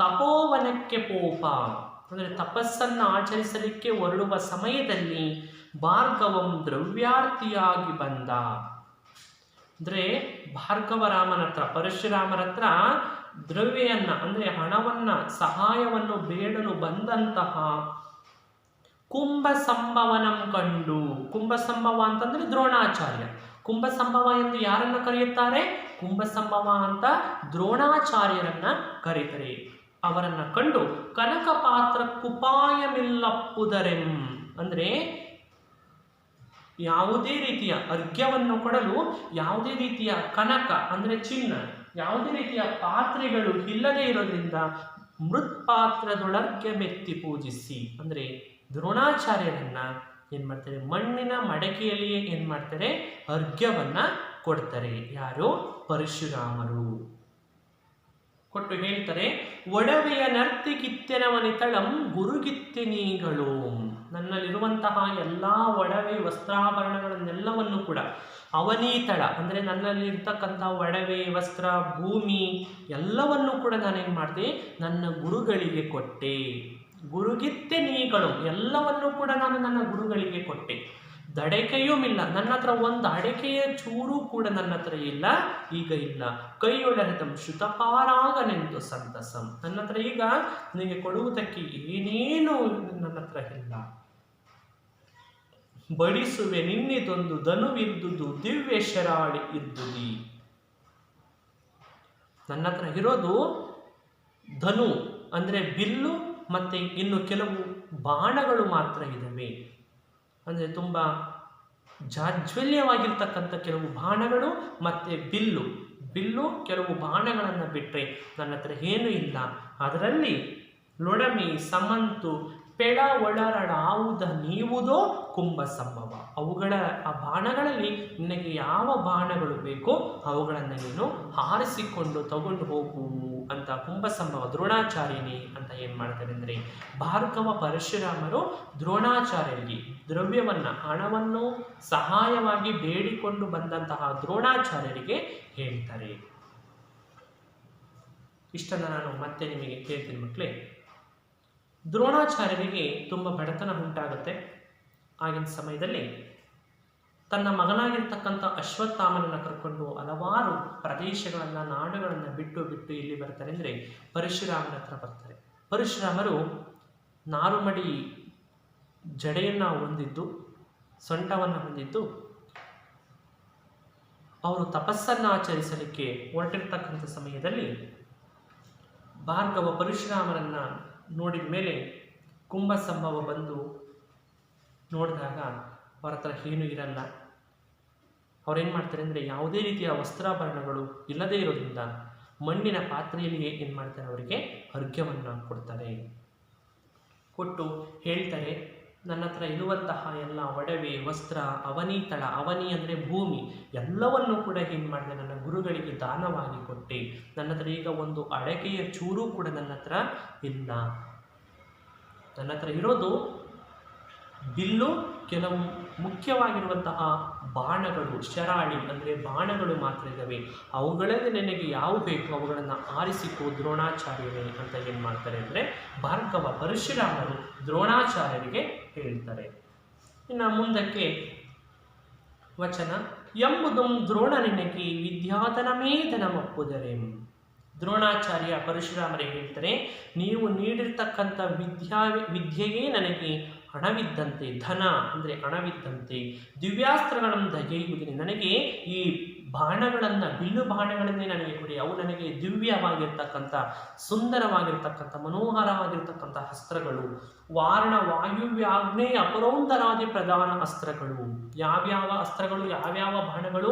ತಪೋವನಕ್ಕೆ ಪೋಪ ಅಂದರೆ ತಪಸ್ಸನ್ನು ಆಚರಿಸಲಿಕ್ಕೆ ಹೊರಡುವ ಸಮಯದಲ್ಲಿ ಭಾರ್ಗವಂ ದ್ರವ್ಯಾರ್ಥಿಯಾಗಿ ಬಂದ. ಅಂದರೆ ಭಾರ್ಗವರಾಮನ ಹತ್ರ, ಪರಶುರಾಮರ ಹತ್ರ ದ್ರವ್ಯವನ್ನು ಅಂದರೆ ಹಣವನ್ನು, ಸಹಾಯವನ್ನು ಬೇಡಲು ಬಂದಂತಹ ಕುಂಭಸಂಭವನಂ ಕಂಡು. ಕುಂಭಸಂಭವ ಅಂತಂದ್ರೆ ದ್ರೋಣಾಚಾರ್ಯ. ಕುಂಭಸಂಭವ ಎಂದು ಯಾರನ್ನ ಕರೆಯುತ್ತಾರೆ? ಕುಂಭಸಂಭವ ಅಂತ ದ್ರೋಣಾಚಾರ್ಯರನ್ನ ಕರೀತಾರೆ. ಅವರನ್ನ ಕಂಡು ಕನಕ ಪಾತ್ರ ಕುಪಾಯಮಿಲ್ಲಪ್ಪುದರೆಂ ಅಂದ್ರೆ ಯಾವುದೇ ರೀತಿಯ ಅರ್ಘ್ಯವನ್ನು ಕೊಡಲು ಯಾವುದೇ ರೀತಿಯ ಕನಕ ಅಂದ್ರೆ ಚಿನ್ನ, ಯಾವುದೇ ರೀತಿಯ ಪಾತ್ರೆಗಳು ಇಲ್ಲದೆ ಇರೋದ್ರಿಂದ ಮೃತ್ಪಾತ್ರದೊಳರ್ಘ್ಯ ಮೆತ್ತಿ ಪೂಜಿಸಿ ಅಂದ್ರೆ ದ್ರೋಣಾಚಾರ್ಯರನ್ನ ಏನ್ ಮಾಡ್ತಾರೆ? ಮಣ್ಣಿನ ಮಡಕೆಯಲ್ಲಿಯೇ ಏನ್ ಮಾಡ್ತಾರೆ? ಅರ್ಘ್ಯವನ್ನ ಕೊಡ್ತಾರೆ. ಯಾರು? ಪರಶುರಾಮರು. ಕೊಟ್ಟು ಹೇಳ್ತಾರೆ, ಒಡವೆಯ ನರ್ತಿಗಿತ್ತೆನವನಿತಳಂ ಗುರುಗಿತ್ತೆನೀಗಳು. ನನ್ನಲ್ಲಿರುವಂತಹ ಎಲ್ಲ ಒಡವೆ ವಸ್ತ್ರಾಭರಣಗಳನ್ನೆಲ್ಲವನ್ನು ಕೂಡ ಅವನೀತಳ ಅಂದರೆ ನನ್ನಲ್ಲಿ ಇರ್ತಕ್ಕಂಥ ಒಡವೆ, ವಸ್ತ್ರ, ಭೂಮಿ ಎಲ್ಲವನ್ನು ಕೂಡ ನಾನೇನು ಮಾಡಿದೆ? ನನ್ನ ಗುರುಗಳಿಗೆ ಕೊಟ್ಟೆ. ಗುರುಗಿತ್ತೆ ನೀಗಳು ಎಲ್ಲವನ್ನು ಕೂಡ ನಾನು ನನ್ನ ಗುರುಗಳಿಗೆ ಕೊಟ್ಟೆ. ದಡಕೆಯೂ ಇಲ್ಲ. ನನ್ನ ಹತ್ರ ಒಂದು ಅಡಕೆಯ ಚೂರು ಕೂಡ ನನ್ನ ಹತ್ರ ಇಲ್ಲ, ಈಗ ಇಲ್ಲ. ಕೈಯೊಳರದಂ ಶ್ರುತಪಾರಾಗನೆಂದು ಸಂತಸಂ. ನನ್ನ ಹತ್ರ ಈಗ ನಿನಗೆ ಕೊಡುವುದಕ್ಕೆ ಏನೇನು ನನ್ನ ಹತ್ರ ಇಲ್ಲ. ಬಡಿಸುವೆ ನಿನ್ನಿದೊಂದು ಧನುವಿದ್ದುದು ದಿವ್ಯ ಶರಾಳಿ ಇದ್ದುದಿ. ನನ್ನ ಹತ್ರ ಇರೋದು ಧನು ಅಂದರೆ ಬಿಲ್ಲು ಮತ್ತು ಇನ್ನು ಕೆಲವು ಬಾಣಗಳು ಮಾತ್ರ ಇದ್ದಾವೆ. ಅಂದರೆ ತುಂಬ ಜಾಜ್ವಲ್ಯವಾಗಿರ್ತಕ್ಕಂಥ ಕೆಲವು ಬಾಣಗಳು ಮತ್ತು ಬಿಲ್ಲು ಕೆಲವು ಬಾಣಗಳನ್ನು ಬಿಟ್ಟರೆ ನನ್ನ ಹತ್ರ ಏನೂ ಇಲ್ಲ. ಅದರಲ್ಲಿ ಲೊಡಮಿ ಸಮಂತು ಪೆಳ ಒಳರಡಾವುದ ನೀವುದೋ ಕುಂಭಸಂಭವ. ಆ ಬಾಣಗಳಲ್ಲಿ ನಿನಗೆ ಯಾವ ಬಾಣಗಳು ಬೇಕೋ ಅವುಗಳನ್ನು ನೀನು ಹಾರಿಸಿಕೊಂಡು ತಗೊಂಡು ಹೋಗು ಅಂತ ಕುಂಭಸಂಭವ ದ್ರೋಣಾಚಾರ್ಯನೇ ಅಂತ ಏನು ಮಾಡ್ತಾರೆ ಅಂದರೆ ಭಾರ್ಗವ ಪರಶುರಾಮರು ದ್ರೋಣಾಚಾರ್ಯರಿಗೆ ದ್ರವ್ಯವನ್ನು, ಹಣವನ್ನು ಸಹಾಯವಾಗಿ ಬೇಡಿಕೊಂಡು ಬಂದಂತಹ ದ್ರೋಣಾಚಾರ್ಯರಿಗೆ ಹೇಳ್ತಾರೆ. ಇಷ್ಟನ್ನು ನಾನು ಮತ್ತೆ ನಿಮಗೆ ಹೇಳ್ತೀನಿ ಮಕ್ಕಳೇ. ದ್ರೋಣಾಚಾರ್ಯರಿಗೆ ತುಂಬ ಬಡತನ ಉಂಟಾಗುತ್ತೆ. ಆಗಿನ ಸಮಯದಲ್ಲಿ ತನ್ನ ಮಗನಾಗಿರ್ತಕ್ಕಂಥ ಅಶ್ವತ್ಥಾಮನನ್ನು ಕರ್ಕೊಂಡು ಹಲವಾರು ಪ್ರದೇಶಗಳನ್ನು, ನಾಡುಗಳನ್ನು ಬಿಟ್ಟು ಇಲ್ಲಿ ಬರ್ತಾರೆ ಅಂದರೆ ಪರಶುರಾಮನ ಹತ್ರ ಬರ್ತಾರೆ. ಪರಶುರಾಮರು ನಾರುಮಡಿ ಜಡೆಯನ್ನು ಹೊಂದಿದ್ದು, ಸೊಂಟವನ್ನು ಹೊಂದಿದ್ದು, ಅವರು ತಪಸ್ಸನ್ನು ಆಚರಿಸಲಿಕ್ಕೆ ಹೊರಟಿರ್ತಕ್ಕಂಥ ಸಮಯದಲ್ಲಿ ಭಾರ್ಗವ ಪರಶುರಾಮರನ್ನು ನೋಡಿದ ಮೇಲೆ ಕುಂಭಸಂಭವ ಬಂದು ನೋಡಿದಾಗ ಅವರ ಹತ್ರ ಏನೂ ಇರಲ್ಲ. ಅವ್ರೇನು ಮಾಡ್ತಾರೆ ಅಂದರೆ ಯಾವುದೇ ರೀತಿಯ ವಸ್ತ್ರಾಭರಣಗಳು ಇಲ್ಲದೇ ಇರೋದ್ರಿಂದ ಮಣ್ಣಿನ ಪಾತ್ರೆಯಲ್ಲಿಯೇ ಏನು ಮಾಡ್ತಾರೆ? ಅವರಿಗೆ ಅರ್ಘ್ಯವನ್ನು ಕೊಡ್ತಾರೆ. ಕೊಟ್ಟು ಹೇಳ್ತಾರೆ, ನನ್ನ ಹತ್ರ ಇರುವಂತಹ ಎಲ್ಲ ಒಡವೆ, ವಸ್ತ್ರ, ಅವನೀತಳ, ಅವನಿ ಅಂದರೆ ಭೂಮಿ, ಎಲ್ಲವನ್ನು ಕೂಡ ಏನು ಮಾಡಿದೆ? ನನ್ನ ಗುರುಗಳಿಗೆ ದಾನವಾಗಿ ಕೊಟ್ಟೆ. ನನ್ನ ಹತ್ರ ಈಗ ಒಂದು ಅಡಕೆಯ ಚೂರು ಕೂಡ ನನ್ನ ಹತ್ರ ಇಲ್ಲ. ನನ್ನ ಹತ್ರ ಇರೋದು ಬಿಲ್ಲು, ಕೆಲವು ಮುಖ್ಯವಾಗಿರುವಂತಹ ಬಾಣಗಳು, ಶರಾಳಿ ಅಂದರೆ ಬಾಣಗಳು ಮಾತ್ರ ಇದ್ದಾವೆ. ಅವುಗಳಲ್ಲಿ ನನಗೆ ಯಾವ ಬೇಕು ಅವುಗಳನ್ನು ಆರಿಸಿಕೋ ದ್ರೋಣಾಚಾರ್ಯರೇ ಅಂತ ಏನು ಮಾಡ್ತಾರೆ ಅಂದರೆ ಭಾರ್ಗವ ಪರಶುರಾಮರು ದ್ರೋಣಾಚಾರ್ಯರಿಗೆ ಹೇಳ್ತಾರೆ. ಇನ್ನು ಮುಂದಕ್ಕೆ ವಚನ ಎಂಬುದು ದ್ರೋಣ ನಿನಗೆ ವಿದ್ಯಾಧನಮೇಧನಮಪ್ಪುದರೆಂ. ದ್ರೋಣಾಚಾರ್ಯ ಪರಶುರಾಮರಿಗೆ ಹೇಳ್ತಾರೆ, ನೀವು ನೀಡಿರ್ತಕ್ಕಂಥ ವಿದ್ಯೆಯೇ ನನಗೆ ಹಣವಿದ್ದಂತೆ, ಧನ ಅಂದರೆ ಹಣವಿದ್ದಂತೆ, ದಿವ್ಯಾಸ್ತ್ರಗಳನ್ನು ದಗೆಯುವುದಿಲ್ಲ, ನನಗೆ ಈ ಬಾಣಗಳನ್ನು, ಬಿಲ್ಲು ಬಾಣಗಳನ್ನೇ ನನಗೆ ಕೊಡಿ, ಅವು ನನಗೆ ದಿವ್ಯವಾಗಿರ್ತಕ್ಕಂಥ, ಸುಂದರವಾಗಿರ್ತಕ್ಕಂಥ, ಮನೋಹರವಾಗಿರ್ತಕ್ಕಂಥ ಅಸ್ತ್ರಗಳು, ವಾರಣ ವಾಯುವ್ಯ ಆಗ್ನೇಯ ಅಪರೋಂತರಾದಿ ಪ್ರಧಾನ ಅಸ್ತ್ರಗಳು. ಯಾವ್ಯಾವ ಅಸ್ತ್ರಗಳು, ಯಾವ್ಯಾವ ಬಾಣಗಳು?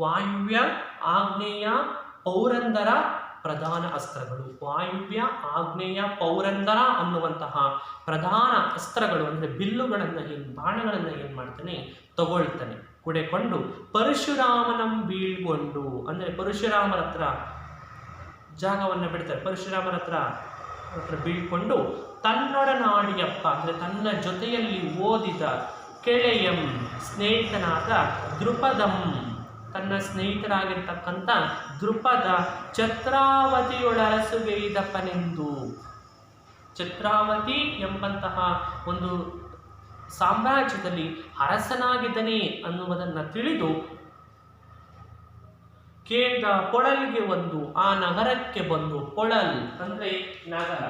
ವಾಯುವ್ಯ, ಆಗ್ನೇಯ, ಪೌರಂದರ ಪ್ರಧಾನ ಅಸ್ತ್ರಗಳು. ವಾಯುವ್ಯ, ಆಗ್ನೇಯ, ಪೌರಂದರ ಅನ್ನುವಂತಹ ಪ್ರಧಾನ ಅಸ್ತ್ರಗಳು ಅಂದರೆ ಬಿಲ್ಲುಗಳನ್ನು, ಬಾಣಗಳನ್ನು ಏನು ಮಾಡ್ತಾನೆ, ತಗೊಳ್ತಾನೆ. ಕುಡೆಕೊಂಡು ಪರಶುರಾಮನಂ ಬೀಳ್ಕೊಂಡು ಅಂದರೆ ಪರಶುರಾಮರ ಹತ್ರ ಜಾಗವನ್ನು ಬಿಡ್ತಾರೆ. ಪರಶುರಾಮರ ಹತ್ರ ಬೀಳ್ಕೊಂಡು ತನ್ನೊಡನಾಡಿಯಪ್ಪ ಅಂದರೆ ತನ್ನ ಜೊತೆಯಲ್ಲಿ ಓದಿದ ಕೆಳೆಯಂ ಸ್ನೇಹಿತನಾದ ದ್ರುಪದಂ, ತನ್ನ ಸ್ನೇಹಿತರಾಗಿರ್ತಕ್ಕಂಥ ದ್ರುಪದ ಛತ್ರಾವತಿಯೊಳರಸುಗೈದಪ್ಪನೆಂದು, ಛತ್ರಾವತಿ ಎಂಬಂತಹ ಒಂದು ಸಾಮ್ರಾಜ್ಯದಲ್ಲಿ ಅರಸನಾಗಿದ್ದನೇ ಅನ್ನುವುದನ್ನು ತಿಳಿದು ಕೇಳ್ದ. ಪೊಳಲ್ಗೆ ಒಂದು, ಆ ನಗರಕ್ಕೆ ಬಂದು, ಪೊಳಲ್ ಅಂದ್ರೆ ನಗರ,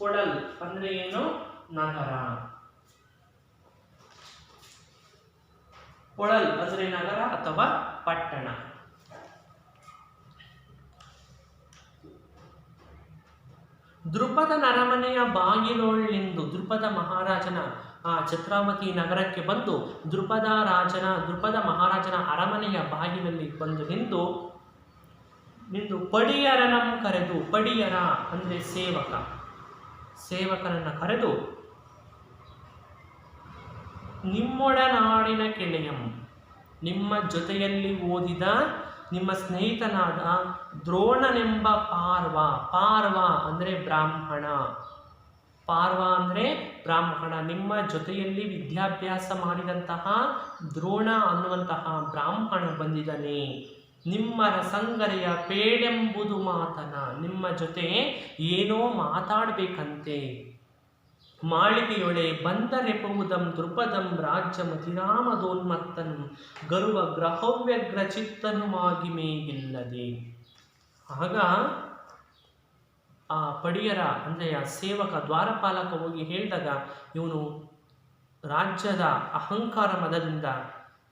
ಪೊಳಲ್ ಅಂದ್ರೆ ಏನು? ನಗರ. ಪೊಳಲ್ ಅಂದ್ರೆ ನಗರ ಅಥವಾ ಪಟ್ಟಣ. ದ್ರುಪದನ ಅರಮನೆಯ ಬಾಗಿಲೊಳ್ಳೆಂದು, ದ್ರುಪದ ಮಹಾರಾಜನ ಆ ಛತ್ರಾವತಿ ನಗರಕ್ಕೆ ಬಂದು ದ್ರುಪದ ಮಹಾರಾಜನ ಅರಮನೆಯ ಬಾಗಿಲಲ್ಲಿ ಬಂದು ನಿಂತು ಪಡಿಯರನಂ ಕರೆದು, ಪಡಿಯರ ಅಂದರೆ ಸೇವಕನನ್ನು ಕರೆದು, ನಿಮ್ಮೊಡನಾಡಿನ ಕೆಳೆಯಂ, ನಿಮ್ಮ ಜೊತೆಯಲ್ಲಿ ಓದಿದ ನಿಮ್ಮ ಸ್ನೇಹಿತನಾದ ದ್ರೋಣನೆಂಬ ಪಾರ್ವ ಅಂದರೆ ಬ್ರಾಹ್ಮಣ, ಪಾರ್ವ ಅಂದರೆ ಬ್ರಾಹ್ಮಣ, ನಿಮ್ಮ ಜೊತೆಯಲ್ಲಿ ವಿದ್ಯಾಭ್ಯಾಸ ಮಾಡಿದಂತಹ ದ್ರೋಣ ಅನ್ನುವಂತಹ ಬ್ರಾಹ್ಮಣ ಬಂದಿದ್ದಾನೆ. ನಿಮ್ಮ ಸಂಗರೆಯ ಪೇಡೆಂಬುದು ಮಾತನ, ನಿಮ್ಮ ಜೊತೆ ಏನೋ ಮಾತಾಡಬೇಕಂತೆ. ಮಾಳಿಗೆಯೊಳೆ ಬಂದರೆಪುವುದಂ ದ್ರುಪದಂ ರಾಜ್ಯ ಮತಿರಾಮದೋನ್ಮತ್ತನು ಗರ್ವ ಗ್ರಹವ್ಯಗ್ರ ಚಿತ್ತನುವಾಗಿ ಮೇಗಿಲ್ಲದೆ. ಆಗ ಆ ಪಡಿಯರ ಅಂದರೆ ಆ ಸೇವಕ ದ್ವಾರಪಾಲಕ ಹೋಗಿ ಹೇಳಿದಾಗ ಇವನು ರಾಜ್ಯದ ಅಹಂಕಾರ ಮದದಿಂದ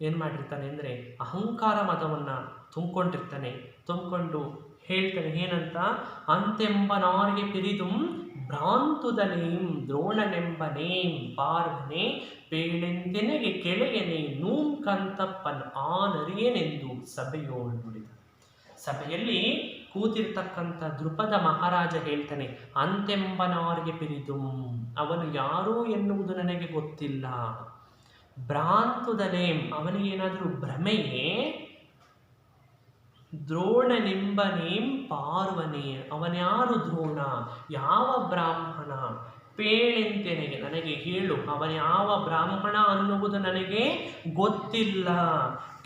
ಏನು ಮಾಡಿರ್ತಾನೆ ಅಂದರೆ ಅಹಂಕಾರ ಮದವನ್ನು ತುಂಬಿಕೊಂಡು ಹೇಳ್ತಾನೆ. ಏನಂತ? ಅಂತೆಂಬನಾರಿಗೆ ಪಿರಿದುಂ ಭ್ರಾಂತುದನೇಂ ದ್ರೋಣನೆಂಬನೇಂ ಪಾರ್ವನೆ ಪೇಳೆಂದೆನೆಗೆ ಕೆಳೆಯನೆ ನೂಂ ಕಂತಪ್ಪನ್ ಆನರಿಯನೆಂದು ಸಭೆಯೋಳು ನುಡಿದ. ಸಭೆಯಲ್ಲಿ ಕೂತಿರ್ತಕ್ಕಂಥ ದ್ರುಪದ ಮಹಾರಾಜ ಹೇಳ್ತಾನೆ, ಅಂತೆಂಬನಾರಿಗೆ ಪಿರಿದುಂ, ಅವನು ಯಾರು ಎನ್ನುವುದು ನನಗೆ ಗೊತ್ತಿಲ್ಲ. ಭ್ರಾಂತುದನೇಂ, ಅವನಿಗೇನಾದರೂ ಭ್ರಮೆಯೇ? ದ್ರೋಣನೆಂಬನೇಂ ಪಾರ್ವನೆ, ಅವನ್ಯಾರು ದ್ರೋಣ, ಯಾವ ಬ್ರಾಹ್ಮಣ? ಪೇಳೆಂತೆನೆಗೆ, ನನಗೆ ಹೇಳು, ಅವನ ಯಾವ ಬ್ರಾಹ್ಮಣ ಅನ್ನುವುದು ನನಗೆ ಗೊತ್ತಿಲ್ಲ.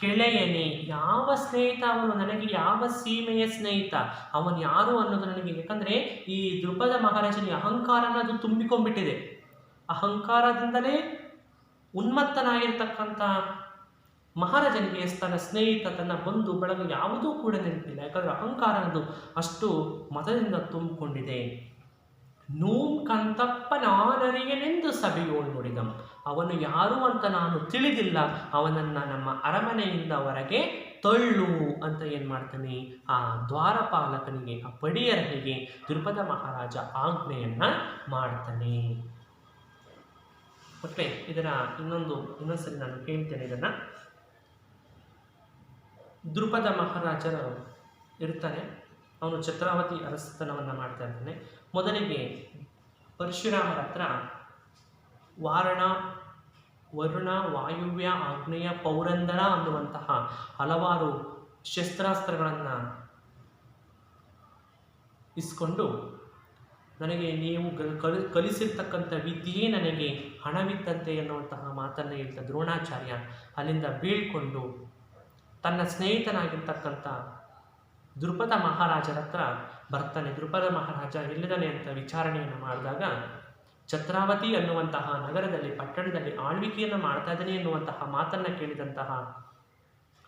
ಕೆಳೆಯನೆ, ಯಾವ ಸ್ನೇಹಿತ ಅವನು, ನನಗೆ ಯಾವ ಸೀಮೆಯ ಸ್ನೇಹಿತ, ಅವನು ಯಾರು ಅನ್ನೋದು ನನಗೆ. ಯಾಕಂದರೆ ಈ ದ್ರುಪದ ಮಹಾರಾಜನಿಗೆ ಅಹಂಕಾರ ಅನ್ನೋದು ತುಂಬಿಕೊಂಡ್ಬಿಟ್ಟಿದೆ. ಅಹಂಕಾರದಿಂದಲೇ ಉನ್ಮತ್ತನಾಗಿರ್ತಕ್ಕಂಥ ಮಹಾರಾಜನಿಗೆ ತನ್ನ ಸ್ನೇಹಿತ, ತನ್ನ ಬಂಧು ಬಳಗ ಯಾವುದೂ ಕೂಡ ನೆನಪಿಲ್ಲ. ಯಾಕಂದರೆ ಅಹಂಕಾರ ಅನ್ನೋದು ಅಷ್ಟು ಮತದಿಂದ ತುಂಬಿಕೊಂಡಿದೆ. ನೂಂ ಕಂತಪ್ಪನಾನರಿಯನೆಂದು ಸಭೆಯೋಳು ನುಡಿದಂ, ಅವನು ಯಾರು ಅಂತ ನಾನು ತಿಳಿದಿಲ್ಲ, ಅವನನ್ನು ನಮ್ಮ ಅರಮನೆಯಿಂದ ಹೊರಗೆ ತಳ್ಳು ಅಂತ ಏನು ಮಾಡ್ತಾನೆ, ಆ ದ್ವಾರಪಾಲಕನಿಗೆ, ಆ ಪಡಿಯರನಿಗೆ ದ್ರುಪದ ಮಹಾರಾಜ ಆಜ್ಞೆಯನ್ನು ಮಾಡ್ತಾನೆ. ಮಕ್ಕಳೇ, ಇದನ್ನು ಇನ್ನೊಂದ್ಸರಿ ನಾನು ಹೇಳ್ತೇನೆ. ಇದನ್ನು ದ್ರುಪದ ಮಹಾರಾಜರು ಇರ್ತಾನೆ, ಅವನು ಛತ್ರಾವತಿ ಅರಸತನವನ್ನು ಮಾಡ್ತಾ ಇರ್ತಾನೆ. ಮೊದಲಿಗೆ ಪರಶುರಾಮರ ಹತ್ರ ವರುಣ, ವಾಯುವ್ಯ, ಆಗ್ನೇಯ, ಪೌರಂದರ ಅನ್ನುವಂತಹ ಹಲವಾರು ಶಸ್ತ್ರಾಸ್ತ್ರಗಳನ್ನು ಇಸ್ಕೊಂಡು, ನನಗೆ ನೀವು ಕಲಿಸಿರ್ತಕ್ಕಂಥ ವಿದ್ಯೆಯೇ ನನಗೆ ಹಣವಿದ್ದಂತೆ ಎನ್ನುವಂತಹ ಮಾತನ್ನು ಹೇಳ್ತಾ ದ್ರೋಣಾಚಾರ್ಯ ಅಲ್ಲಿಂದ ಬೀಳ್ಕೊಂಡು ತನ್ನ ಸ್ನೇಹಿತನಾಗಿರ್ತಕ್ಕಂಥ ದ್ರುಪದ ಮಹಾರಾಜರ ಹತ್ರ ಬರ್ತಾನೆ. ದ್ರುಪದ ಮಹಾರಾಜ ಎಲ್ಲಿದ್ದಾನೆ ಅಂತ ವಿಚಾರಣೆಯನ್ನು ಮಾಡಿದಾಗ, ಛತ್ರಾವತಿ ಅನ್ನುವಂತಹ ನಗರದಲ್ಲಿ, ಪಟ್ಟಣದಲ್ಲಿ ಆಳ್ವಿಕೆಯನ್ನು ಮಾಡ್ತಾ ಇದ್ದಾನೆ ಎನ್ನುವಂತಹ ಮಾತನ್ನು ಕೇಳಿದಂತಹ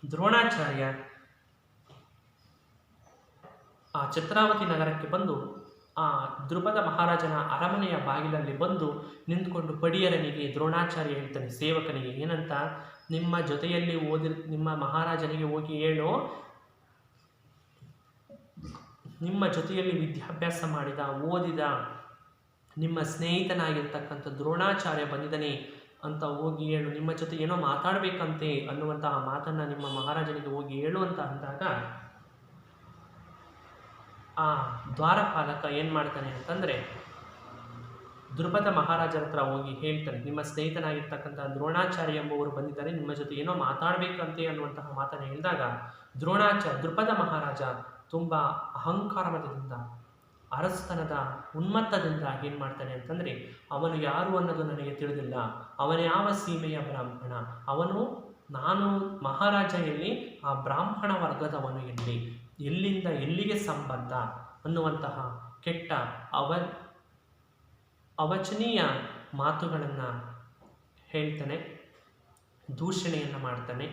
ದ್ರೋಣಾಚಾರ್ಯ ಆ ಚಿತ್ರಾವತಿ ನಗರಕ್ಕೆ ಬಂದು ಆ ದ್ರುಪದ ಮಹಾರಾಜನ ಅರಮನೆಯ ಬಾಗಿಲಲ್ಲಿ ಬಂದು ನಿಂತ್ಕೊಂಡು ಪಡಿಯರನಿಗೆ ದ್ರೋಣಾಚಾರ್ಯ ಹೇಳ್ತಾನೆ, ಸೇವಕನಿಗೆ ಏನಂತ, ನಿಮ್ಮ ಜೊತೆಯಲ್ಲಿ ನಿಮ್ಮ ಮಹಾರಾಜನಿಗೆ ಹೋಗಿ ಹೇಳು, ನಿಮ್ಮ ಜೊತೆಯಲ್ಲಿ ವಿದ್ಯಾಭ್ಯಾಸ ಮಾಡಿದ ಓದಿದ ನಿಮ್ಮ ಸ್ನೇಹಿತನಾಗಿರ್ತಕ್ಕಂಥ ದ್ರೋಣಾಚಾರ್ಯ ಬಂದಿದ್ದಾನೆ ಅಂತ ಹೋಗಿ ಹೇಳು, ನಿಮ್ಮ ಜೊತೆ ಏನೋ ಮಾತಾಡಬೇಕಂತೆ ಅನ್ನುವಂತಹ ಮಾತನ್ನು ನಿಮ್ಮ ಮಹಾರಾಜನಿಗೆ ಹೋಗಿ ಹೇಳು ಅಂತ ಅಂದಾಗ ಆ ದ್ವಾರಪಾಲಕ ಏನು ಮಾಡ್ತಾನೆ ಅಂತಂದರೆ ದ್ರುಪದ ಮಹಾರಾಜರ ಹತ್ರ ಹೋಗಿ ಹೇಳ್ತಾನೆ, ನಿಮ್ಮ ಸ್ನೇಹಿತನಾಗಿರ್ತಕ್ಕಂಥ ದ್ರೋಣಾಚಾರ್ಯ ಎಂಬುವರು ಬಂದಿದ್ದಾರೆ, ನಿಮ್ಮ ಜೊತೆ ಏನೋ ಮಾತಾಡಬೇಕಂತೆ ಅನ್ನುವಂತಹ ಮಾತನ್ನು ಹೇಳಿದಾಗ ದ್ರುಪದ ಮಹಾರಾಜ ತುಂಬ ಅಹಂಕಾರಮದಿಂದ ಅರಸ್ತನದ ಉನ್ಮತ್ತದಿಂದ ಏನು ಮಾಡ್ತಾನೆ ಅಂತಂದರೆ, ಅವನು ಯಾರು ಅನ್ನೋದು ನನಗೆ ತಿಳಿದಿಲ್ಲ, ಅವನು ಯಾವ ಸೀಮೆಯ ಬ್ರಾಹ್ಮಣ, ನಾನು ಮಹಾರಾಜ ಎಲ್ಲಿ, ಆ ಬ್ರಾಹ್ಮಣ ವರ್ಗದವನು ಎಲ್ಲಿಂದ ಎಲ್ಲಿಗೆ ಸಂಬಂಧ ಅನ್ನುವಂತಹ ಕೆಟ್ಟ ಅವಚನೀಯ ಮಾತುಗಳನ್ನು ಹೇಳ್ತಾನೆ, ದೂಷಣೆಯನ್ನು ಮಾಡ್ತಾನೆ.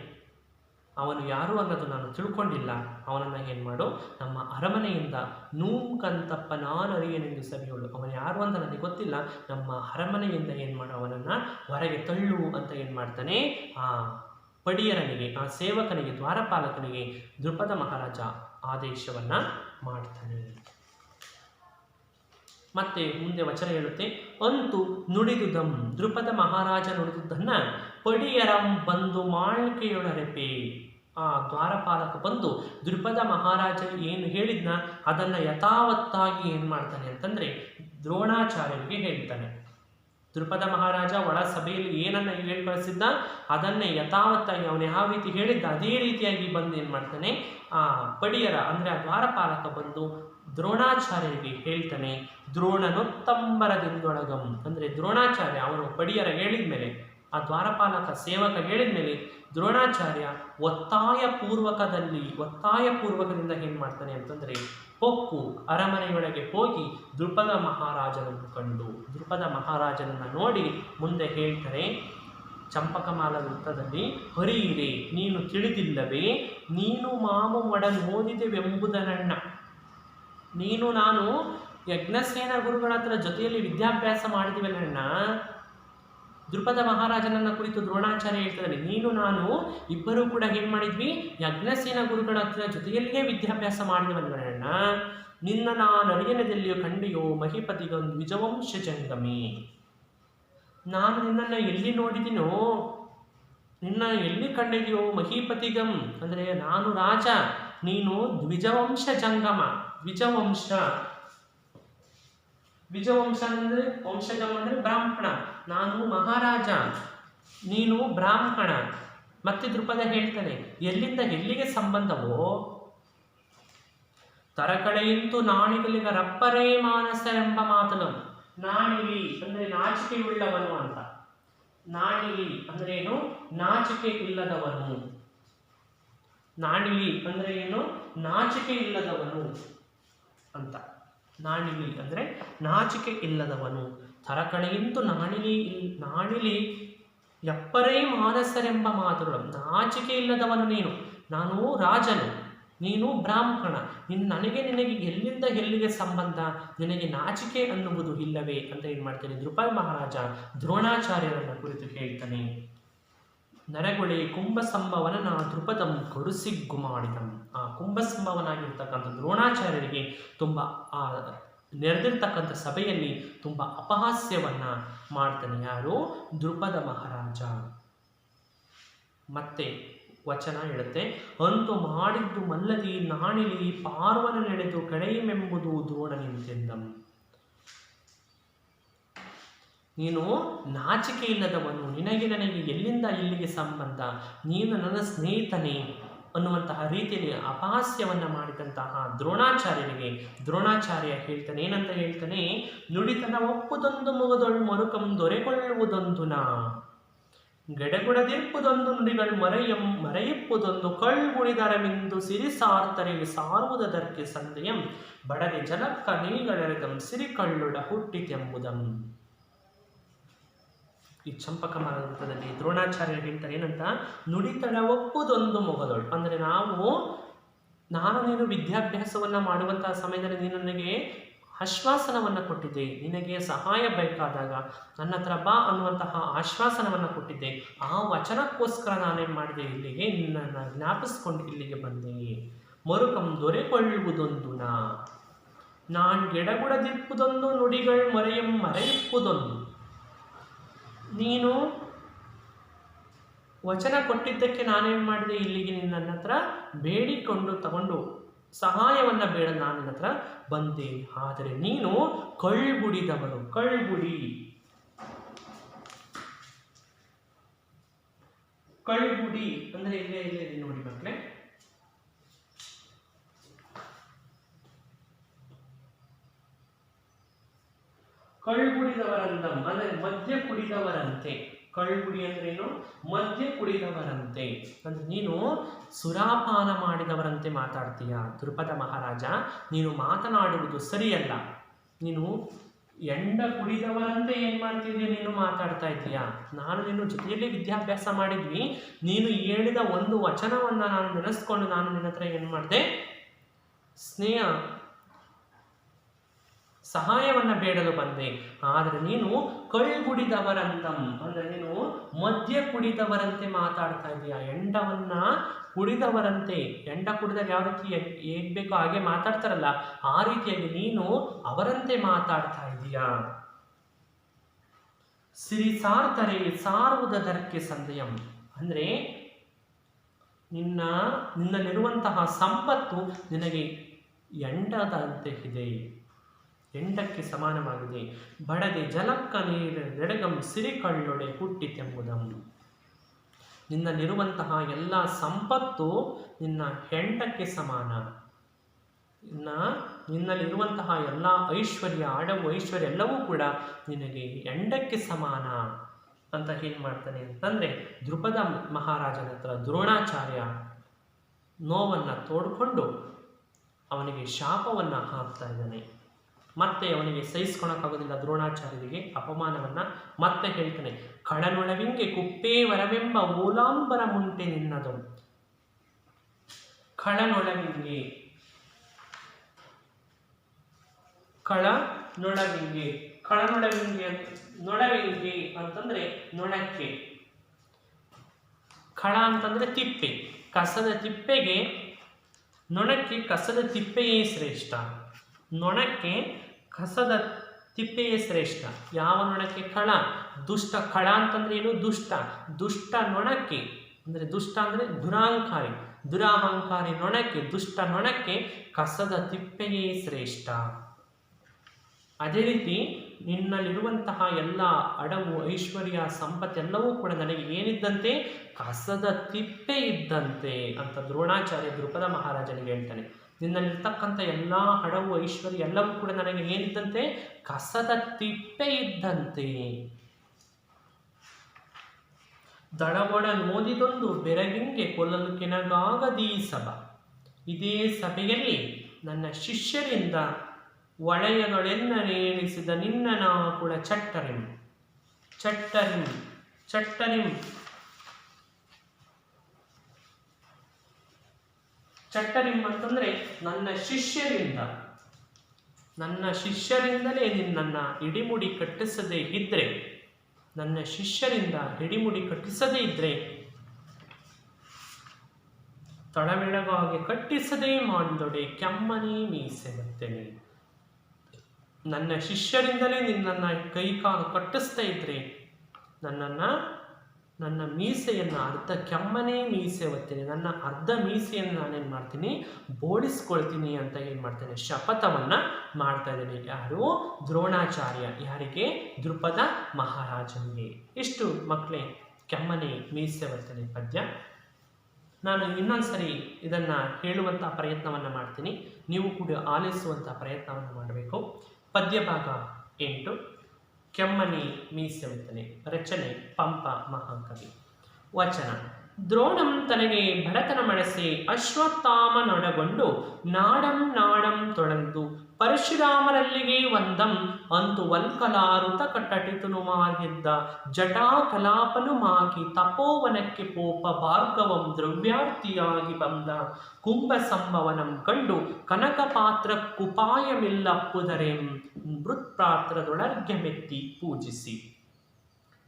ಅವನು ಯಾರು ಅನ್ನೋದು ನಾನು ತಿಳ್ಕೊಂಡಿಲ್ಲ, ಅವನನ್ನು ಏನು ಮಾಡು, ನಮ್ಮ ಅರಮನೆಯಿಂದ ನೂಕಂತಪ್ಪ ನಾನು ಅರಿಯನೆಂದು ಸವಿಯೋಳು, ಅವನು ಯಾರು ಅಂತ ನನಗೆ ಗೊತ್ತಿಲ್ಲ, ನಮ್ಮ ಅರಮನೆಯಿಂದ ಏನು ಮಾಡು, ಅವನನ್ನು ಹೊರಗೆ ತಳ್ಳು ಅಂತ ಏನು ಮಾಡ್ತಾನೆ, ಆ ಪಡಿಯರನಿಗೆ, ಆ ಸೇವಕನಿಗೆ, ದ್ವಾರಪಾಲಕನಿಗೆ ದ್ರುಪದ ಮಹಾರಾಜ ಆದೇಶವನ್ನು ಮಾಡ್ತಾನೆ. ಮತ್ತೆ ಮುಂದೆ ವಚನ ಹೇಳುತ್ತೆ, ಅಂತೂ ನುಡಿದುದಂ, ದ್ರುಪದ ಮಹಾರಾಜ ನುಡಿದುದನ್ನು ಪಡಿಯರಂ ಬಂದು ಮಾಳ್ಕೆಯೊಳರೆಪೆ, ಆ ದ್ವಾರಪಾಲಕ ಬಂದು ದ್ರುಪದ ಮಹಾರಾಜ ಏನು ಹೇಳಿದ್ನ ಅದನ್ನು ಯಥಾವತ್ತಾಗಿ ಏನು ಮಾಡ್ತಾನೆ ಅಂತಂದರೆ ದ್ರೋಣಾಚಾರ್ಯರಿಗೆ ಹೇಳ್ತಾನೆ. ದ್ರುಪದ ಮಹಾರಾಜ ಒಳ ಸಭೆಯಲ್ಲಿ ಏನನ್ನು ಹೇಳಿ ಕಳಿಸಿದ್ದ ಅದನ್ನೇ ಯಥಾವತ್ತಾಗಿ ಅವನು ಯಾವ ರೀತಿ ಹೇಳಿದ್ದ ಅದೇ ರೀತಿಯಾಗಿ ಬಂದು ಏನು ಮಾಡ್ತಾನೆ, ಆ ಪಡಿಯರ ಅಂದರೆ ಆ ದ್ವಾರಪಾಲಕ ಬಂದು ದ್ರೋಣಾಚಾರ್ಯರಿಗೆ ಹೇಳ್ತಾನೆ. ದ್ರೋಣನೊತ್ತಂಬರದಿಂದೊಳಗಂ ಅಂದರೆ ದ್ರೋಣಾಚಾರ್ಯ ಅವನು ಪಡಿಯರ ಹೇಳಿದ ಮೇಲೆ, ಆ ದ್ವಾರಪಾಲಕ ಸೇವಕ ಹೇಳಿದ ಮೇಲೆ ದ್ರೋಣಾಚಾರ್ಯ ಒತ್ತಾಯ ಪೂರ್ವಕದಿಂದ ಏನು ಮಾಡ್ತಾನೆ ಅಂತಂದರೆ ಹೊಕ್ಕು ಅರಮನೆಯೊಳಗೆ ಹೋಗಿ ದ್ರುಪದ ಮಹಾರಾಜನನ್ನು ಕಂಡು ದ್ರುಪದ ಮಹಾರಾಜನನ್ನು ನೋಡಿ ಮುಂದೆ ಹೇಳ್ತಾರೆ, ಚಂಪಕಮಾಲ ವೃತ್ತದಲ್ಲಿ, ಹರಿಯಿರೆ ನೀನು ತಿಳಿದಿಲ್ಲವೇ, ನೀನು ಮಾಮು ಒಡನೋದಿದೆವೆಂಬುದನಣ್ಣ, ನೀನು ನಾನು ಯಜ್ಞಸೇನ ಗುರುಗಳ ಹತ್ರ ಜೊತೆಯಲ್ಲಿ ವಿದ್ಯಾಭ್ಯಾಸ ಮಾಡಿದಿವಲ್ಲಣ್ಣ. ದ್ರುಪದ ಮಹಾರಾಜನನ್ನ ಕುರಿತು ದ್ರೋಣಾಚಾರ್ಯ ಹೇಳ್ತಿದ್ದಾನೆ, ನೀನು ನಾನು ಇಬ್ಬರೂ ಕೂಡ ಏನು ಮಾಡಿದ್ವಿ, ಯಜ್ಞಸೇನ ಗುರುಗಳ ಹತ್ರ ಜೊತೆಯಲ್ಲಿಯೇ ವಿದ್ಯಾಭ್ಯಾಸ ಮಾಡಿದವಲ್ಲಣ್ಣ. ನಿನ್ನ ನಾನು ಅರಿಯನದಲ್ಲಿಯೋ ಕಂಡಿಯೋ ಮಹಿಪತಿಗೊಂದು ದ್ವಿಜವಂಶ ಜಂಗಮಿ, ನಾನು ನಿನ್ನನ್ನು ಎಲ್ಲಿ ನೋಡಿದ್ದೀನೋ, ನಿನ್ನ ಎಲ್ಲಿ ಕಂಡಿದೆಯೋ ಮಹಿಪತಿಗಂ ಅಂದರೆ ನಾನು ರಾಜ, ನೀನು ದ್ವಿಜವಂಶ ಜಂಗಮ. ದ್ವಿಜವಂಶ ಅಂದರೆ ವಂಶಜಂ ಅಂದರೆ ಬ್ರಾಹ್ಮಣ, ನಾನು ಮಹಾರಾಜ, ನೀನು ಬ್ರಾಹ್ಮಣ. ಮತ್ತೆ ದ್ರುಪದ ಹೇಳ್ತಾನೆ, ಎಲ್ಲಿಂದ ಎಲ್ಲಿಗೆ ಸಂಬಂಧವೋ, ತರಕಳೆಯಂತೂ ನಾಣಿಗಲಿಗ ರಪ್ಪರೇ ಮಾನಸ ಎಂಬ ಮಾತನು. ನಾಣಿಲಿ ಅಂದರೆ ನಾಚಿಕೆಯುಳ್ಳವನು ಅಂತ, ನಾಣಿಲಿ ಅಂದ್ರೆ ಏನು, ನಾಚಿಕೆ ಇಲ್ಲದವನು. ನಾಣಿಲಿ ಅಂದ್ರೆ ಏನು, ನಾಚಿಕೆ ಇಲ್ಲದವನು ಅಂತ. ನಾಣಿಲಿ ಅಂದರೆ ನಾಚಿಕೆ ಇಲ್ಲದವನು. ತರಕಡೆಯಿಂತು ನಾಣಿಲಿ ಎಪ್ಪರೇ ಮಾನಸರೆಂಬ ಮಾತುಗಳು. ನಾಚಿಕೆ ಇಲ್ಲದವನು ನೀನು, ನಾನು ರಾಜನು, ನೀನು ಬ್ರಾಹ್ಮಣ, ನಿನಗೆ ಎಲ್ಲಿಂದ ಎಲ್ಲಿಗೆ ಸಂಬಂಧ, ನಿನಗೆ ನಾಚಿಕೆ ಅನ್ನುವುದು ಇಲ್ಲವೇ ಅಂತ ಏನು ಮಾಡ್ತಾನೆ ದ್ರುಪದ ಮಹಾರಾಜ ದ್ರೋಣಾಚಾರ್ಯರನ್ನ ಕುರಿತು ಹೇಳ್ತಾನೆ. ನರಗೊಳೆ ಕುಂಭಸಂಭವನ ದ್ರುಪದಂ ಕಡುಸಿಗ್ಗು ಮಾಡಿದಂ. ಆ ಕುಂಭಸಂಭವನಾಗಿರ್ತಕ್ಕಂಥ ದ್ರೋಣಾಚಾರ್ಯರಿಗೆ ತುಂಬ ಆ ನೆರೆದಿರ್ತಕ್ಕಂಥ ಸಭೆಯಲ್ಲಿ ತುಂಬ ಅಪಹಾಸ್ಯವನ್ನ ಮಾಡ್ತಾನೆ. ಯಾರು, ದ್ರುಪದ ಮಹಾರಾಜ. ಮತ್ತೆ ವಚನ ಹೇಳುತ್ತೆ, ಅಂತು ಮಾಡಿದ್ದು ಮಲ್ಲದಿ ನಾಣಿಲಿ ಪಾರ್ವನ ನಡೆದು ಕಡೆಯಮೆಂಬುದು ದ್ರೋಣನಿಂತೆಂದಂ. ನೀನು ನಾಚಿಕೆ ಇಲ್ಲದವನು, ನನಗೆ ಎಲ್ಲಿಂದ ಇಲ್ಲಿಗೆ ಸಂಬಂಧ, ನೀನು ನನ್ನ ಸ್ನೇಹಿತನೇ ಅನ್ನುವಂತಹ ರೀತಿಯಲ್ಲಿ ಅಪಹಾಸ್ಯವನ್ನು ಮಾಡಿದಂತಹ ದ್ರೋಣಾಚಾರ್ಯರಿಗೆ ದ್ರೋಣಾಚಾರ್ಯ ಹೇಳ್ತಾನೆ, ಏನಂತ ಹೇಳ್ತಾನೆ, ನುಡಿತನ ಒಪ್ಪುದೊಂದು ಮುಗದೊಳು ಮರುಕಂ ದೊರೆಕೊಳ್ಳುವುದೊಂದು ನಾ, ಗೆಡಗುಡದಿರ್ಪುದೊಂದು ನುಡಿಗಳು ಮರೆಯಿಪ್ಪುದೊಂದು ಕಳ್ಗುಣಿದರಮಿಂದು ಸಿರಿಸಾರ್ತರಿಗೆ ಸಾರುವುದಕ್ಕೆ ಸಂದೇಯಂ ಬಡದೆ ಜನಕ್ಕ ನೀಗಳೆರೆದಂ ಸಿರಿಕಳ್ಳುಡ ಹುಟ್ಟಿತೆಂಬುದಂ. ಈ ಚಂಪಕಮಾಲ ವೃತ್ತದಲ್ಲಿ ದ್ರೋಣಾಚಾರ್ಯರು ಹೇಳ್ತಾರೆ ಏನಂತ, ನುಡಿತಳ ಒಪ್ಪುದೊಂದು ಮೊಗದೊಳು ಅಂದರೆ ನಾವು ನಾನು ನೀನು ವಿದ್ಯಾಭ್ಯಾಸವನ್ನು ಮಾಡುವಂತಹ ಸಮಯದಲ್ಲಿ ನೀನು ನನಗೆ ಆಶ್ವಾಸನವನ್ನು ಕೊಟ್ಟಿದ್ದೆ, ನಿನಗೆ ಸಹಾಯ ಬೇಕಾದಾಗ ನನ್ನ ಹತ್ರ ಬಾ ಅನ್ನುವಂತಹ ಆಶ್ವಾಸನವನ್ನು ಕೊಟ್ಟಿದ್ದೆ. ಆ ವಚನಕ್ಕೋಸ್ಕರ ನಾನೇನು ಮಾಡಿದೆ, ಇಲ್ಲಿಗೆ ನಿನ್ನನ್ನು ಜ್ಞಾಪಿಸ್ಕೊಂಡು ಇಲ್ಲಿಗೆ ಬಂದೆ. ಮರುಕಂ ದೊರೆಕೊಳ್ಳುವುದೊಂದು ನಾನ್ ಗೆಡಗುಡದಿಪ್ಪುದೊಂದು ನುಡಿಗಳು ಮರೆಯಂ ಮರೆಯಿಪ್ಪುದೊಂದು. ನೀನು ವಚನ ಕೊಟ್ಟಿದ್ದಕ್ಕೆ ನಾನೇನು ಮಾಡಿದೆ, ಇಲ್ಲಿಗೆ ನನ್ನ ಹತ್ರ ಬೇಡಿಕೊಂಡು ತಗೊಂಡು ಸಹಾಯವನ್ನು ಬೇಡ ನಾನು ನಿನ್ನ ಹತ್ರ ಬಂದೆ. ಆದರೆ ನೀನು ಕಳ್ಗುಡಿದವರು. ಕಳ್ಗುಡಿ ಅಂದ್ರೆ ಇಲ್ಲೇ ನೋಡಿ ಮಕ್ಕಳೇ, ಕಳ್ಗುಡಿದವರಂದಂ ಅಂದರೆ ಮದ್ಯ ಕುಡಿದವರಂತೆ. ಕಳ್ಗುಡಿ ಅಂದ್ರೇನು? ಮದ್ಯ ಕುಡಿದವರಂತೆ ಅಂದ್ರೆ ನೀನು ಸುರಾಪಾನ ಮಾಡಿದವರಂತೆ ಮಾತಾಡ್ತೀಯ. ದೃಪದ ಮಹಾರಾಜ, ನೀನು ಮಾತನಾಡುವುದು ಸರಿಯಲ್ಲ. ನೀನು ಎಂಡ ಕುಡಿದವರಂತೆ ಏನು ಮಾಡ್ತಿದ್ದೀಯ, ನೀನು ಮಾತಾಡ್ತಾ ಇದ್ದೀಯ. ನಾನು ನಿನ್ನ ಜೊತೆಯಲ್ಲಿ ವಿದ್ಯಾಭ್ಯಾಸ ಮಾಡಿದ್ವಿ. ನೀನು ಹೇಳಿದ ಒಂದು ವಚನವನ್ನು ನಾನು ನೆನೆಸ್ಕೊಂಡು ನಾನು ನಿನ್ನ ಹತ್ರ ಏನು ಮಾಡಿದೆ, ಸಹಾಯವನ್ನು ಬೇಡಲು ಬಂದೆ. ಆದರೆ ನೀನು ಕಳ್ಗುಡಿದವರಂದಂ ಅಂದರೆ ನೀನು ಮದ್ಯ ಕುಡಿದವರಂತೆ ಮಾತಾಡ್ತಾ ಇದೀಯ. ಎಂಡವನ್ನ ಕುಡಿದವರಂತೆ, ಎಂಡ ಕುಡಿದಾಗ ಯಾವ ರೀತಿ ಹೇಗೆ ಬೇಕೋ ಹಾಗೆ ಮಾತಾಡ್ತಾರಲ್ಲ, ಆ ರೀತಿಯಾಗಿ ನೀನು ಅವರಂತೆ ಮಾತಾಡ್ತಾ ಇದೀಯ. ಸಿರಿ ಸಾರ್ತರೆ ಸಾರುವುದಕ್ಕೆ ಸಂದೇಯಂ ಅಂದರೆ ನಿನ್ನಲ್ಲಿರುವಂತಹ ಸಂಪತ್ತು ನಿನಗೆ ಎಂಡದಂತೆ ಇದೆ, ಎಂಡಕ್ಕೆ ಸಮಾನವಾಗಿದೆ. ಬಡದೆ ಜಲಕ್ಕ ನೀರೆಡಗಂ ಸಿರಿಕಳ್ಳೊಡೆ ಹುಟ್ಟಿತೆಂಬುದಂ. ನಿನ್ನಲ್ಲಿರುವಂತಹ ಎಲ್ಲ ಸಂಪತ್ತು ನಿನ್ನ ಹೆಂಡಕ್ಕೆ ಸಮಾನ. ನಿನ್ನಲ್ಲಿರುವಂತಹ ಎಲ್ಲ ಐಶ್ವರ್ಯ, ಅಡವು ಐಶ್ವರ್ಯ ಎಲ್ಲವೂ ಕೂಡ ನಿನಗೆ ಎಂಡಕ್ಕೆ ಸಮಾನ ಅಂತ ಏನು ಮಾಡ್ತಾನೆ ಅಂತಂದರೆ, ದೃಪದ ಮಹಾರಾಜನ ಹತ್ರ ದ್ರೋಣಾಚಾರ್ಯ ನೋವನ್ನು ತೋಡ್ಕೊಂಡು ಅವನಿಗೆ ಶಾಪವನ್ನು ಹಾಕ್ತಾ ಇದ್ದಾನೆ. ಮತ್ತೆ ಅವನಿಗೆ ಸಹಿಸ್ಕೊಳಕ್ಕಾಗೋದಿಲ್ಲ ದ್ರೋಣಾಚಾರ್ಯರಿಗೆ ಅಪಮಾನವನ್ನು. ಮತ್ತೆ ಹೇಳ್ತಾನೆ, ಕಳನೊಳವಿಂಗೆ ಕುಪ್ಪೇ ವರವೆಂಬ ಓಲಾಂಬರ ಮುಂಟೆ ನಿನ್ನದು. ಕಳನೊಳವಿಂಗೆ, ಕಳನೊಳವಿಂಗೆ, ಕಳನೊಳವಿಂಗೆ ನೊಳವಿಂಗೆ ಅಂತಂದ್ರೆ ನೊಣಕ್ಕೆ, ಕಳ ಅಂತಂದ್ರೆ ತಿಪ್ಪೆ, ಕಸದ ತಿಪ್ಪೆಗೆ, ನೊಣಕ್ಕೆ ಕಸದ ತಿಪ್ಪೆಯೇ ಶ್ರೇಷ್ಠ. ನೊಣಕ್ಕೆ ಕಸದ ತಿಪ್ಪೆಯೇ ಶ್ರೇಷ್ಠ. ಯಾವ ನೊಣಕ್ಕೆ? ಕಳ. ದುಷ್ಟ. ಕಳ ಅಂತಂದ್ರೆ ಏನು? ದುಷ್ಟ. ದುಷ್ಟ ನೊಣಕ್ಕೆ ಅಂದರೆ ದುಷ್ಟ ಅಂದರೆ ದುರಾಹಂಕಾರಿ, ದುರಾಹಂಕಾರಿ ನೊಣಕ್ಕೆ, ದುಷ್ಟ ನೊಣಕ್ಕೆ ಕಸದ ತಿಪ್ಪೆಯೇ ಶ್ರೇಷ್ಠ. ಅದೇ ರೀತಿ ನಿನ್ನಲ್ಲಿರುವಂತಹ ಎಲ್ಲ ಅಡವು ಐಶ್ವರ್ಯ ಸಂಪತ್ತೆಲ್ಲವೂ ಕೂಡ ನನಗೆ ಏನಿದ್ದಂತೆ? ಕಸದ ತಿಪ್ಪೆ ಇದ್ದಂತೆ ಅಂತ ದ್ರೋಣಾಚಾರ್ಯ ದೃಪದ ಮಹಾರಾಜನಿಗೆ ಹೇಳ್ತಾನೆ. ನಿನ್ನಲ್ಲಿರ್ತಕ್ಕಂಥ ಎಲ್ಲ ಹಡವು ಐಶ್ವರ್ಯ ಎಲ್ಲವೂ ಕೂಡ ನನಗೆ ಏನಿದ್ದಂತೆ? ಕಸದ ತಿಪ್ಪೆ ಇದ್ದಂತೆ. ದಳವೊಡ ನೋದಿದೊಂದು ಬೆರಗಿಂಗೆ ಕೊಲ್ಲಲು ಕೆನಗಾಗದೀ ಸಭ. ಇದೇ ಸಭೆಯಲ್ಲಿ ನನ್ನ ಶಿಷ್ಯರಿಂದ ಒಳೆಯದೊಳೆನ್ನರೇಳಿಸಿದ ನಿನ್ನ ನಾಕುಳ ಚಟ್ಟರಿಂ. ಚಟ್ಟರಿಂ, ಚಟ್ಟರಿಂ, ಚಟ್ಟರಿಂ ಅಂತಂದ್ರೆ ನನ್ನ ಶಿಷ್ಯರಿಂದಲೇ ನಿನ್ನನ್ನು ಹಿಡಿಮುಡಿ ಕಟ್ಟಿಸದೇ ಇದ್ರೆ, ನನ್ನ ಶಿಷ್ಯರಿಂದ ಹಿಡಿಮುಡಿ ಕಟ್ಟಿಸದೇ ಇದ್ರೆ, ತಳಮೆಳಗಾಗಿ ಕಟ್ಟಿಸದೇ ಮಾಡಿದೊಡೆ ಕೆಮ್ಮನೆ ಮೀಸೆ ಬರ್ತೇನೆ. ನನ್ನ ಶಿಷ್ಯರಿಂದಲೇ ನಿನ್ನನ್ನು ಕೈಕಾಲು ಕಟ್ಟಿಸ್ತಾ ಇದ್ರೆ, ನನ್ನ ಮೀಸೆಯನ್ನು ಅರ್ಧ ಕೆಮ್ಮನೆ ಮೀಸೆ ಒತ್ತೇನೆ, ನನ್ನ ಅರ್ಧ ಮೀಸೆಯನ್ನು ನಾನೇನು ಮಾಡ್ತೀನಿ? ಬೋಡಿಸ್ಕೊಳ್ತೀನಿ ಅಂತ ಏನು ಮಾಡ್ತೇನೆ? ಶಪಥವನ್ನು ಮಾಡ್ತಾ ಇದ್ದೇನೆ. ಯಾರು? ದ್ರೋಣಾಚಾರ್ಯ. ಯಾರಿಗೆ? ದೃಪದ ಮಹಾರಾಜನಿಗೆ. ಇಷ್ಟು ಮಕ್ಕಳೇ ಕೆಮ್ಮನೆ ಮೀಸೆ ಒತ್ತೇನೆ ಪದ್ಯ. ನಾನು ಇನ್ನೊಂದ್ಸರಿ ಇದನ್ನು ಹೇಳುವಂಥ ಪ್ರಯತ್ನವನ್ನು ಮಾಡ್ತೀನಿ, ನೀವು ಕೂಡ ಆಲಿಸುವಂಥ ಪ್ರಯತ್ನವನ್ನು ಮಾಡಬೇಕು. ಪದ್ಯ ಭಾಗ 8, ಕೆಮ್ಮನಿ ಮೀಸೆ ಒತ್ತನೆ. ರಚನೆ ಪಂಪ ಮಹಾಕವಿ. ವಚನ: ದ್ರೋಣಂ ತನಗೆ ಬಡತನ ಮಡಸೆ ಅಶ್ವತ್ಥಾಮನೊಡಗೊಂಡು ನಾಡಂ ತೊಳೆದು ಪರಶುರಾಮರಲ್ಲಿಗೆ ವಂದಂ ಅಂತು ವಲ್ಕಲಾರುತ ಕಟ್ಟಟಿತುನು ಮಾರ್ಗಿದ್ದ ಜಟಾ ಕಲಾಪನು ಮಾಗಿ ತಪೋವನಕ್ಕೆ ಪೋಪ ಭಾರ್ಗವಂ ದ್ರವ್ಯಾರ್ಥಿಯಾಗಿ ಬಂದ ಕುಂಭ ಸಂಭವನಂ ಕಂಡು ಕನಕ ಪಾತ್ರ ಕುಪಾಯಮಿಲ್ಲಪ್ಪುದರೆಂ ಮೃತ್ಪಾತ್ರದೊಳರ್ಘ್ಯಮೆತ್ತಿ ಪೂಜಿಸಿ.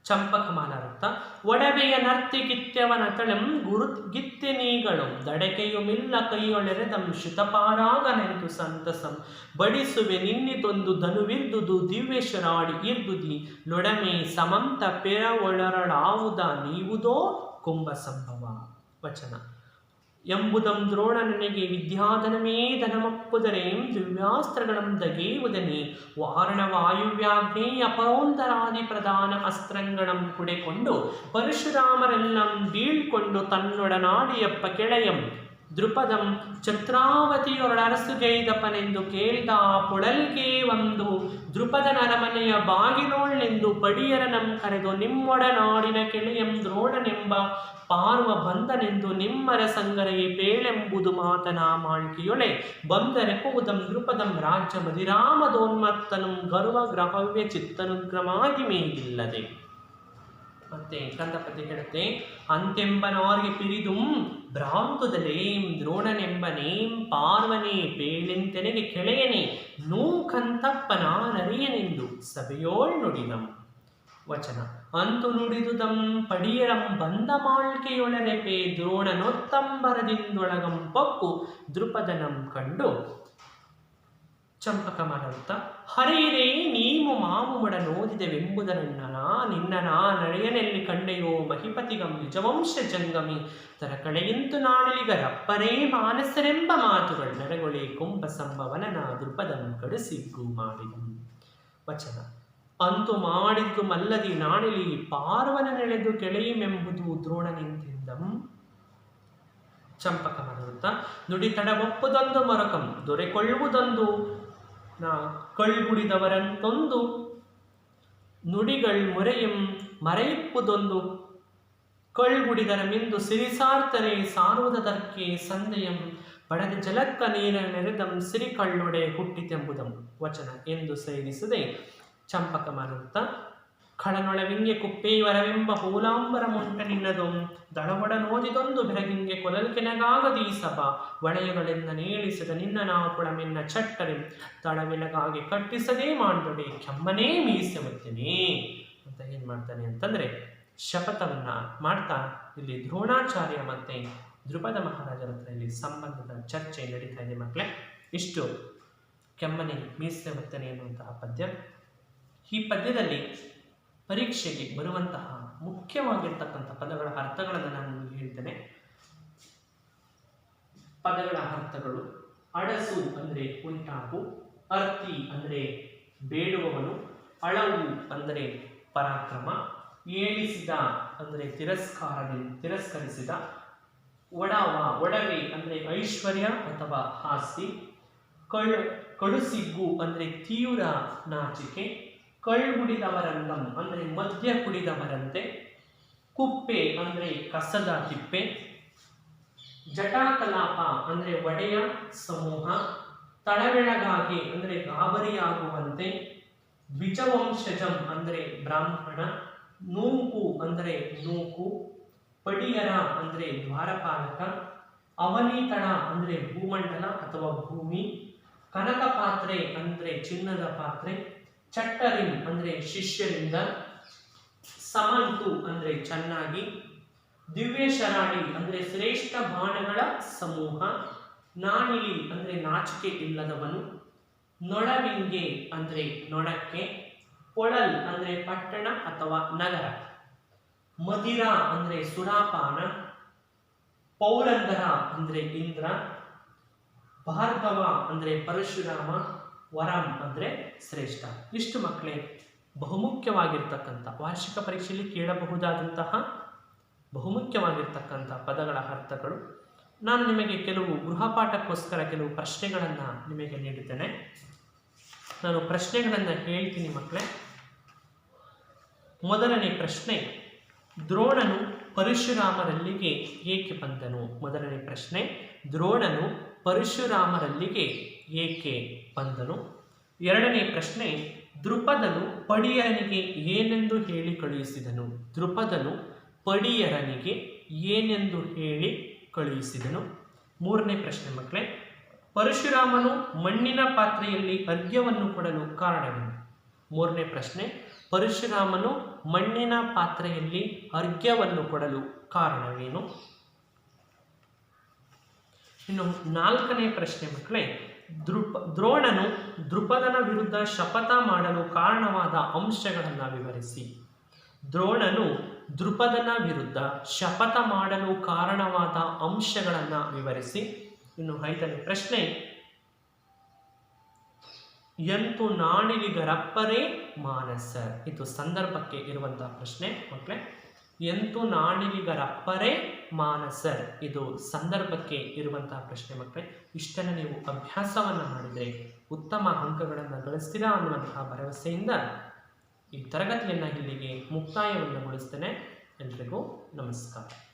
ಚಂಪಕಮಾಲ ಅರ್ಥ ಒಡವೆಯ ನರ್ತಿಗಿತ್ಯವನ ತಳಂ ಗುರುಗಿತ್ತಿ ನೀಗಳಂ ದಡಕೆಯುಮಿಲ್ಲ ಕೈಯೊಳೆರೆದಂ ಶುತಪಾರಾಗನೆಂದು ಸಂತಸಂ ಬಡಿಸುವೆ ನಿನ್ನಿದೊಂದು ಧನುವಿರ್ದುದು ದಿವ್ಯಶರಾಡಿ ಇರ್ದುದಿ ಲೊಡಮೆ ಸಮಂತ ಪೆರವೊಳರಳಾವುದ ನೀವುದೋ ಕುಂಭ ಸಂಭವ. ವಚನ ಎಂಬುದಂ ದ್ರೋಣ ನನಗೆ ವಿದ್ಯಾಧನಮೇ ಧನಮಪ್ಪುದರೇಂ ದಿವ್ಯಾಸ್ತ್ರಗಳಂ ದಗೇವುದನಿ ವಾರಣ ವಾಯುವ್ಯಾಗ್ನೇಯ ಅಪರೋಂದರಾದಿ ಪ್ರಧಾನ ಅಸ್ತ್ರಗಳಂ ಕುಡೆಕೊಂಡು ಪರಶುರಾಮರೆಲ್ಲಂ ಬೀಳ್ಕೊಂಡು ತನ್ನೊಡನಾಡಿಯಪ್ಪ ಕೆಳೆಯಂ ದೃಪದಂ ಛತ್ರಾವತಿಯೊಳರಸುಗೈದಪನೆಂದು ಕೇಳ್ದ ಪೊಳಲ್ಗೆ ಒಂದು ದೃಪದನ ಅರಮನೆಯ ಬಾಗಿಲೋಳ್ನೆಂದು ಪಡಿಯರನಂ ಕರೆದು ನಿಮ್ಮೊಡನಾಡಿನ ಕೆಳೆಯಂ ದ್ರೋಣನೆಂಬ ಪಾರ್ವ ಬಂದನೆಂದು ನಿಮ್ಮರ ಸಂಗರೆಯೇ ಪೇಳೆಂಬುದು ಮಾತನಾ ಮಾಳ್ಕಿಯೊಳೆ ಬಂದರೆ ಪುಗುದಂ ದೃಪದಂ ರಾಜ್ಯ ಮದಿರಾಮದೋನ್ಮತ್ತನು ಗರ್ವ ಗ್ರಹವ್ಯ ಚಿತ್ತನುಗ್ರಮಾಗಿ ಮೇಗಿಲ್ಲದೆ. ಮತ್ತೆ ಕಂದಪತಿ ಹೇಳುತ್ತೆ ಅಂತೆಂಬನವರಿಗೆ ಪಿರಿದುಂ ಭ್ರಾಂತುದಲೇಂ ದ್ರೋಣನೆಂಬನೇಂ ಪಾರ್ವನೇ ಪೇಳೆಂತೆನೆಗೆ ಕೆಳೆಯನೆ ನೂಕಂತಪ್ಪನ ನರಿಯನೆಂದು ಸಭೆಯೋಳ್ ನುಡಿದಂ. ವಚನ ಅಂತು ನುಡಿದುದಂ ಪಡಿಯರಂ ಬಂದ ಮಾಳ್ಕೆಯೊಳರೆಪೆ ದ್ರೋಣನೊತ್ತಂಬರದಿಂದೊಳಗಂ ಪೊಕ್ಕು ದೃಪದನಂ ಕಂಡು. ಚಂಪಕಮಾನರ್ಥ ಹರಿರೇ ನೀಮು ಮಾವು ಮಡನೋದಿದೆವೆಂಬುದರನ್ನ ನಿನ್ನನ ನಡೆಯನೆಲ್ಲಿ ಕಂಡೆಯೋ ಮಹಿಪತಿಗಂ ನಿಜವಂಶ ಜಂಗಮಿ ತರ ಕಳೆಯಿಂತು ನಾಡಲಿಗರಪ್ಪರೇ ಮಾನಸರೆಂಬ ಮಾತುಗಳು ನರಗೊಳೆ ಕುಂಭ ಸಂಭವನನ ದೃಪದಂ ಕಡುಸಿಗ್ಗು ಮಾಡಿದಂ. ವಚನ ಅಂತು ಮಾಡಿದ್ದು ಮಲ್ಲದಿ ನಾಣಿಲಿ ಪಾರ್ವನ ನೆಳೆದು ಕೆಳೆಯುಮೆಂಬುದು ದ್ರೋಣನಿಂದೆಂದಂ. ಚಂಪಕಮಾನರ್ಥ ನುಡಿ ತಡ ಒಪ್ಪುದೊಂದು ಮರಕಂ ದೊರೆಕೊಳ್ಳುವುದೊಂದು ನಾ ಕಳ್ಗುಡಿದವರಂತೊಂದು ನುಡಿಗಳ್ ಮೊರೆಯಂ ಮರೆಯಿಪ್ಪುದೊಂದು ಕಳ್ಗುಡಿದರ ಮಿಂದು ಸಿರಿಸಾರ್ತರೆ ಸಾರುವುದಕ್ಕೆ ಸಂದೆಯಂ ಪಡೆದ ಜಲಕ್ಕ ನೀರ ನೆರೆದಂ ಸಿರಿ ಕಳ್ಳೊಡೆ ಹುಟ್ಟಿತೆಂಬುದಂ. ವಚನ ಎಂದು ಸೇರಿಸದೆ ಚಂಪಕಮಾನರ್ಥ ಖಳನೊಳವಿಂಗೆ ಕುಪ್ಪೇವರವೆಂಬ ಹೂಲಾಂಬರ ಮುಂಟ ನಿನ್ನದೊಂ ದಳವಡ ನೋದಿದೊಂದು ಬೆರಗಿಂಗೆ ಕೊಲಲ್ಕೆನಗಾಗದೀ ಸಭ ಒಳೆಯಗಳೆಂದ ನೇಳಿಸದ ನಿನ್ನ ನಾಕುಳಮೆನ್ನ ಚಟ್ಟರೆ ತಳವೆಲಗಾಗಿ ಕಟ್ಟಿಸದೇ ಮಾಡಬೇಡಿ ಕೆಮ್ಮನೇ ಮೀಸೆ ಮುತ್ತೇನೆ ಅಂತ ಏನ್ ಮಾಡ್ತಾನೆ ಅಂತಂದ್ರೆ ಶಪಥವನ್ನ ಮಾಡ್ತಾ ಇಲ್ಲಿ ದ್ರೋಣಾಚಾರ್ಯ ಮತ್ತೆ ದ್ರುಪದ ಮಹಾರಾಜರ ಹತ್ರ ಇಲ್ಲಿ ಸಂಬಂಧದ ಚರ್ಚೆ ನಡೀತಾ ಇದೆ ಮಕ್ಕಳೇ. ಇಷ್ಟು ಕೆಮ್ಮನೆ ಮೀಸೆ ಮುತ್ತನೆ ಎನ್ನುವಂತಹ ಪದ್ಯ. ಈ ಪದ್ಯದಲ್ಲಿ ಪರೀಕ್ಷೆಗೆ ಬರುವಂತಹ ಮುಖ್ಯವಾಗಿರ್ತಕ್ಕಂಥ ಪದಗಳ ಅರ್ಥಗಳನ್ನು ನಾನು ನಿಮಗೆ ಹೇಳ್ತೇನೆ. ಪದಗಳ ಅರ್ಥಗಳು: ಅಡಸು ಅಂದರೆ ಉಂಟಾಗು, ಅರ್ಥಿ ಅಂದರೆ ಬೇಡುವವನು, ಅಳವು ಅಂದರೆ ಪರಾಕ್ರಮ, ಏಳಿಸಿದ ಅಂದರೆ ತಿರಸ್ಕರಿಸಿದ, ಒಡವೆ ಅಂದರೆ ಐಶ್ವರ್ಯ ಅಥವಾ ಆಸ್ತಿ, ಕಡುಸಿಗ್ಗು ಅಂದರೆ ತೀವ್ರ ನಾಚಿಕೆ, ಕಳ್ಗುಡಿದವರನ್ನಂ ಅಂದರೆ ಮದ್ಯ ಕುಡಿದವರಂತೆ, ಕುಪ್ಪೆ ಅಂದರೆ ಕಸದ ತಿಪ್ಪೆ, ಜಟಾಕಲಾಪ ಅಂದರೆ ಒಡೆಯ ಸಮೂಹ, ತಳಬೆಳಗಾಗಿ ಅಂದರೆ ಗಾಬರಿಯಾಗುವಂತೆ, ದ್ವಿಜವಂಶಜಂ ಅಂದರೆ ಬ್ರಾಹ್ಮಣ, ನೂಕು ಅಂದರೆ ನೂಕು, ಪಡಿಯರ ಅಂದರೆ ದ್ವಾರಪಾಲಕ, ಅವನಿತಳ ಅಂದರೆ ಭೂಮಂಡಲ ಅಥವಾ ಭೂಮಿ, ಕನಕ ಪಾತ್ರೆ ಅಂದರೆ ಚಿನ್ನದ ಪಾತ್ರೆ, ಚಟ್ಟರಿಂ ಅಂದರೆ ಶಿಷ್ಯರಿಂದ, ಸಮಂತು ಅಂದರೆ ಚೆನ್ನಾಗಿ, ದಿವ್ಯ ಶರಾಡಿ ಅಂದರೆ ಶ್ರೇಷ್ಠ ಬಾಣಗಳ ಸಮೂಹ, ನಾಣಿಲಿ ಅಂದರೆ ನಾಚಿಕೆ ಇಲ್ಲದವನು, ನೊಳವಿಂಗೆ ಅಂದರೆ ನೊಣಕ್ಕೆ, ಪೊಳಲ್ ಅಂದರೆ ಪಟ್ಟಣ ಅಥವಾ ನಗರ, ಮದಿರ ಅಂದರೆ ಸುರಾಪಾನ, ಪೌರಂದರ ಅಂದರೆ ಇಂದ್ರ, ಭಾರ್ಗವ ಅಂದರೆ ಪರಶುರಾಮ, ವರಂ ಅಂದರೆ ಶ್ರೇಷ್ಠ. ಇಷ್ಟು ಮಕ್ಕಳೇ ಬಹುಮುಖ್ಯವಾಗಿರ್ತಕ್ಕಂಥ ವಾರ್ಷಿಕ ಪರೀಕ್ಷೆಯಲ್ಲಿ ಕೇಳಬಹುದಾದಂತಹ ಬಹುಮುಖ್ಯವಾಗಿರ್ತಕ್ಕಂಥ ಪದಗಳ ಅರ್ಥಗಳು. ನಾನು ನಿಮಗೆ ಕೆಲವು ಗೃಹಪಾಠಕ್ಕೋಸ್ಕರ ಕೆಲವು ಪ್ರಶ್ನೆಗಳನ್ನು ನಿಮಗೆ ನೀಡುತ್ತೇನೆ. ನಾನು ಪ್ರಶ್ನೆಗಳನ್ನು ಹೇಳ್ತೀನಿ ಮಕ್ಕಳೇ. ಮೊದಲನೇ ಪ್ರಶ್ನೆ: ದ್ರೋಣನು ಪರಶುರಾಮರಲ್ಲಿಗೆ ಏಕೆ ಬಂದನು? ಮೊದಲನೇ ಪ್ರಶ್ನೆ: ದ್ರೋಣನು ಪರಶುರಾಮರಲ್ಲಿಗೆ ಏಕೆ ಬಂದನು? ಎರಡನೇ ಪ್ರಶ್ನೆ, ದೃಪದನು ಪಡಿಯರನಿಗೆ ಏನೆಂದು ಹೇಳಿ ಕಳುಹಿಸಿದನು? ದೃಪದನು ಪಡಿಯರನಿಗೆ ಏನೆಂದು ಹೇಳಿ ಕಳುಹಿಸಿದನು? ಮೂರನೇ ಪ್ರಶ್ನೆ ಮಕ್ಕಳೇ, ಪರಶುರಾಮನು ಮಣ್ಣಿನ ಪಾತ್ರೆಯಲ್ಲಿ ಅರ್ಘ್ಯವನ್ನು ಕೊಡಲು ಕಾರಣವೇನು? ಮೂರನೇ ಪ್ರಶ್ನೆ, ಪರಶುರಾಮನು ಮಣ್ಣಿನ ಪಾತ್ರೆಯಲ್ಲಿ ಅರ್ಘ್ಯವನ್ನು ಕೊಡಲು ಕಾರಣವೇನು? ಇನ್ನು ನಾಲ್ಕನೇ ಪ್ರಶ್ನೆ ಮಕ್ಕಳೇ, ದ್ರೋಣನು ದೃಪದನ ವಿರುದ್ಧ ಶಪಥ ಮಾಡಲು ಕಾರಣವಾದ ಅಂಶಗಳನ್ನು ವಿವರಿಸಿ. ದ್ರೋಣನು ದೃಪದನ ವಿರುದ್ಧ ಶಪಥ ಮಾಡಲು ಕಾರಣವಾದ ಅಂಶಗಳನ್ನು ವಿವರಿಸಿ. ಇನ್ನು ಐದನೇ ಪ್ರಶ್ನೆ, ಎಂತು ನಾಣಿಲಿಗರಪ್ಪರೇ ಮಾನಸ. ಇದು ಸಂದರ್ಭಕ್ಕೆ ಇರುವಂತಹ ಪ್ರಶ್ನೆ ಮಕ್ಕಳೇ. ಎಂತು ನಾಣಿಲಿಗರಪ್ಪರೇ ಮಾನಸರ್, ಇದು ಸಂದರ್ಭಕ್ಕೆ ಇರುವಂತಹ ಪ್ರಶ್ನೆ ಮಕ್ಕಳೇ. ಇಷ್ಟನ್ನು ನೀವು ಅಭ್ಯಾಸವನ್ನು ಮಾಡಿದರೆ ಉತ್ತಮ ಅಂಕಗಳನ್ನು ಗಳಿಸ್ತೀರಾ ಅನ್ನುವಂತಹ ಭರವಸೆಯಿಂದ ಈ ತರಗತಿಯನ್ನು ಇಲ್ಲಿಗೆ ಮುಕ್ತಾಯವನ್ನು ಗೊಳಿಸ್ತೇನೆ. ಎಲ್ರಿಗೂ ನಮಸ್ಕಾರ.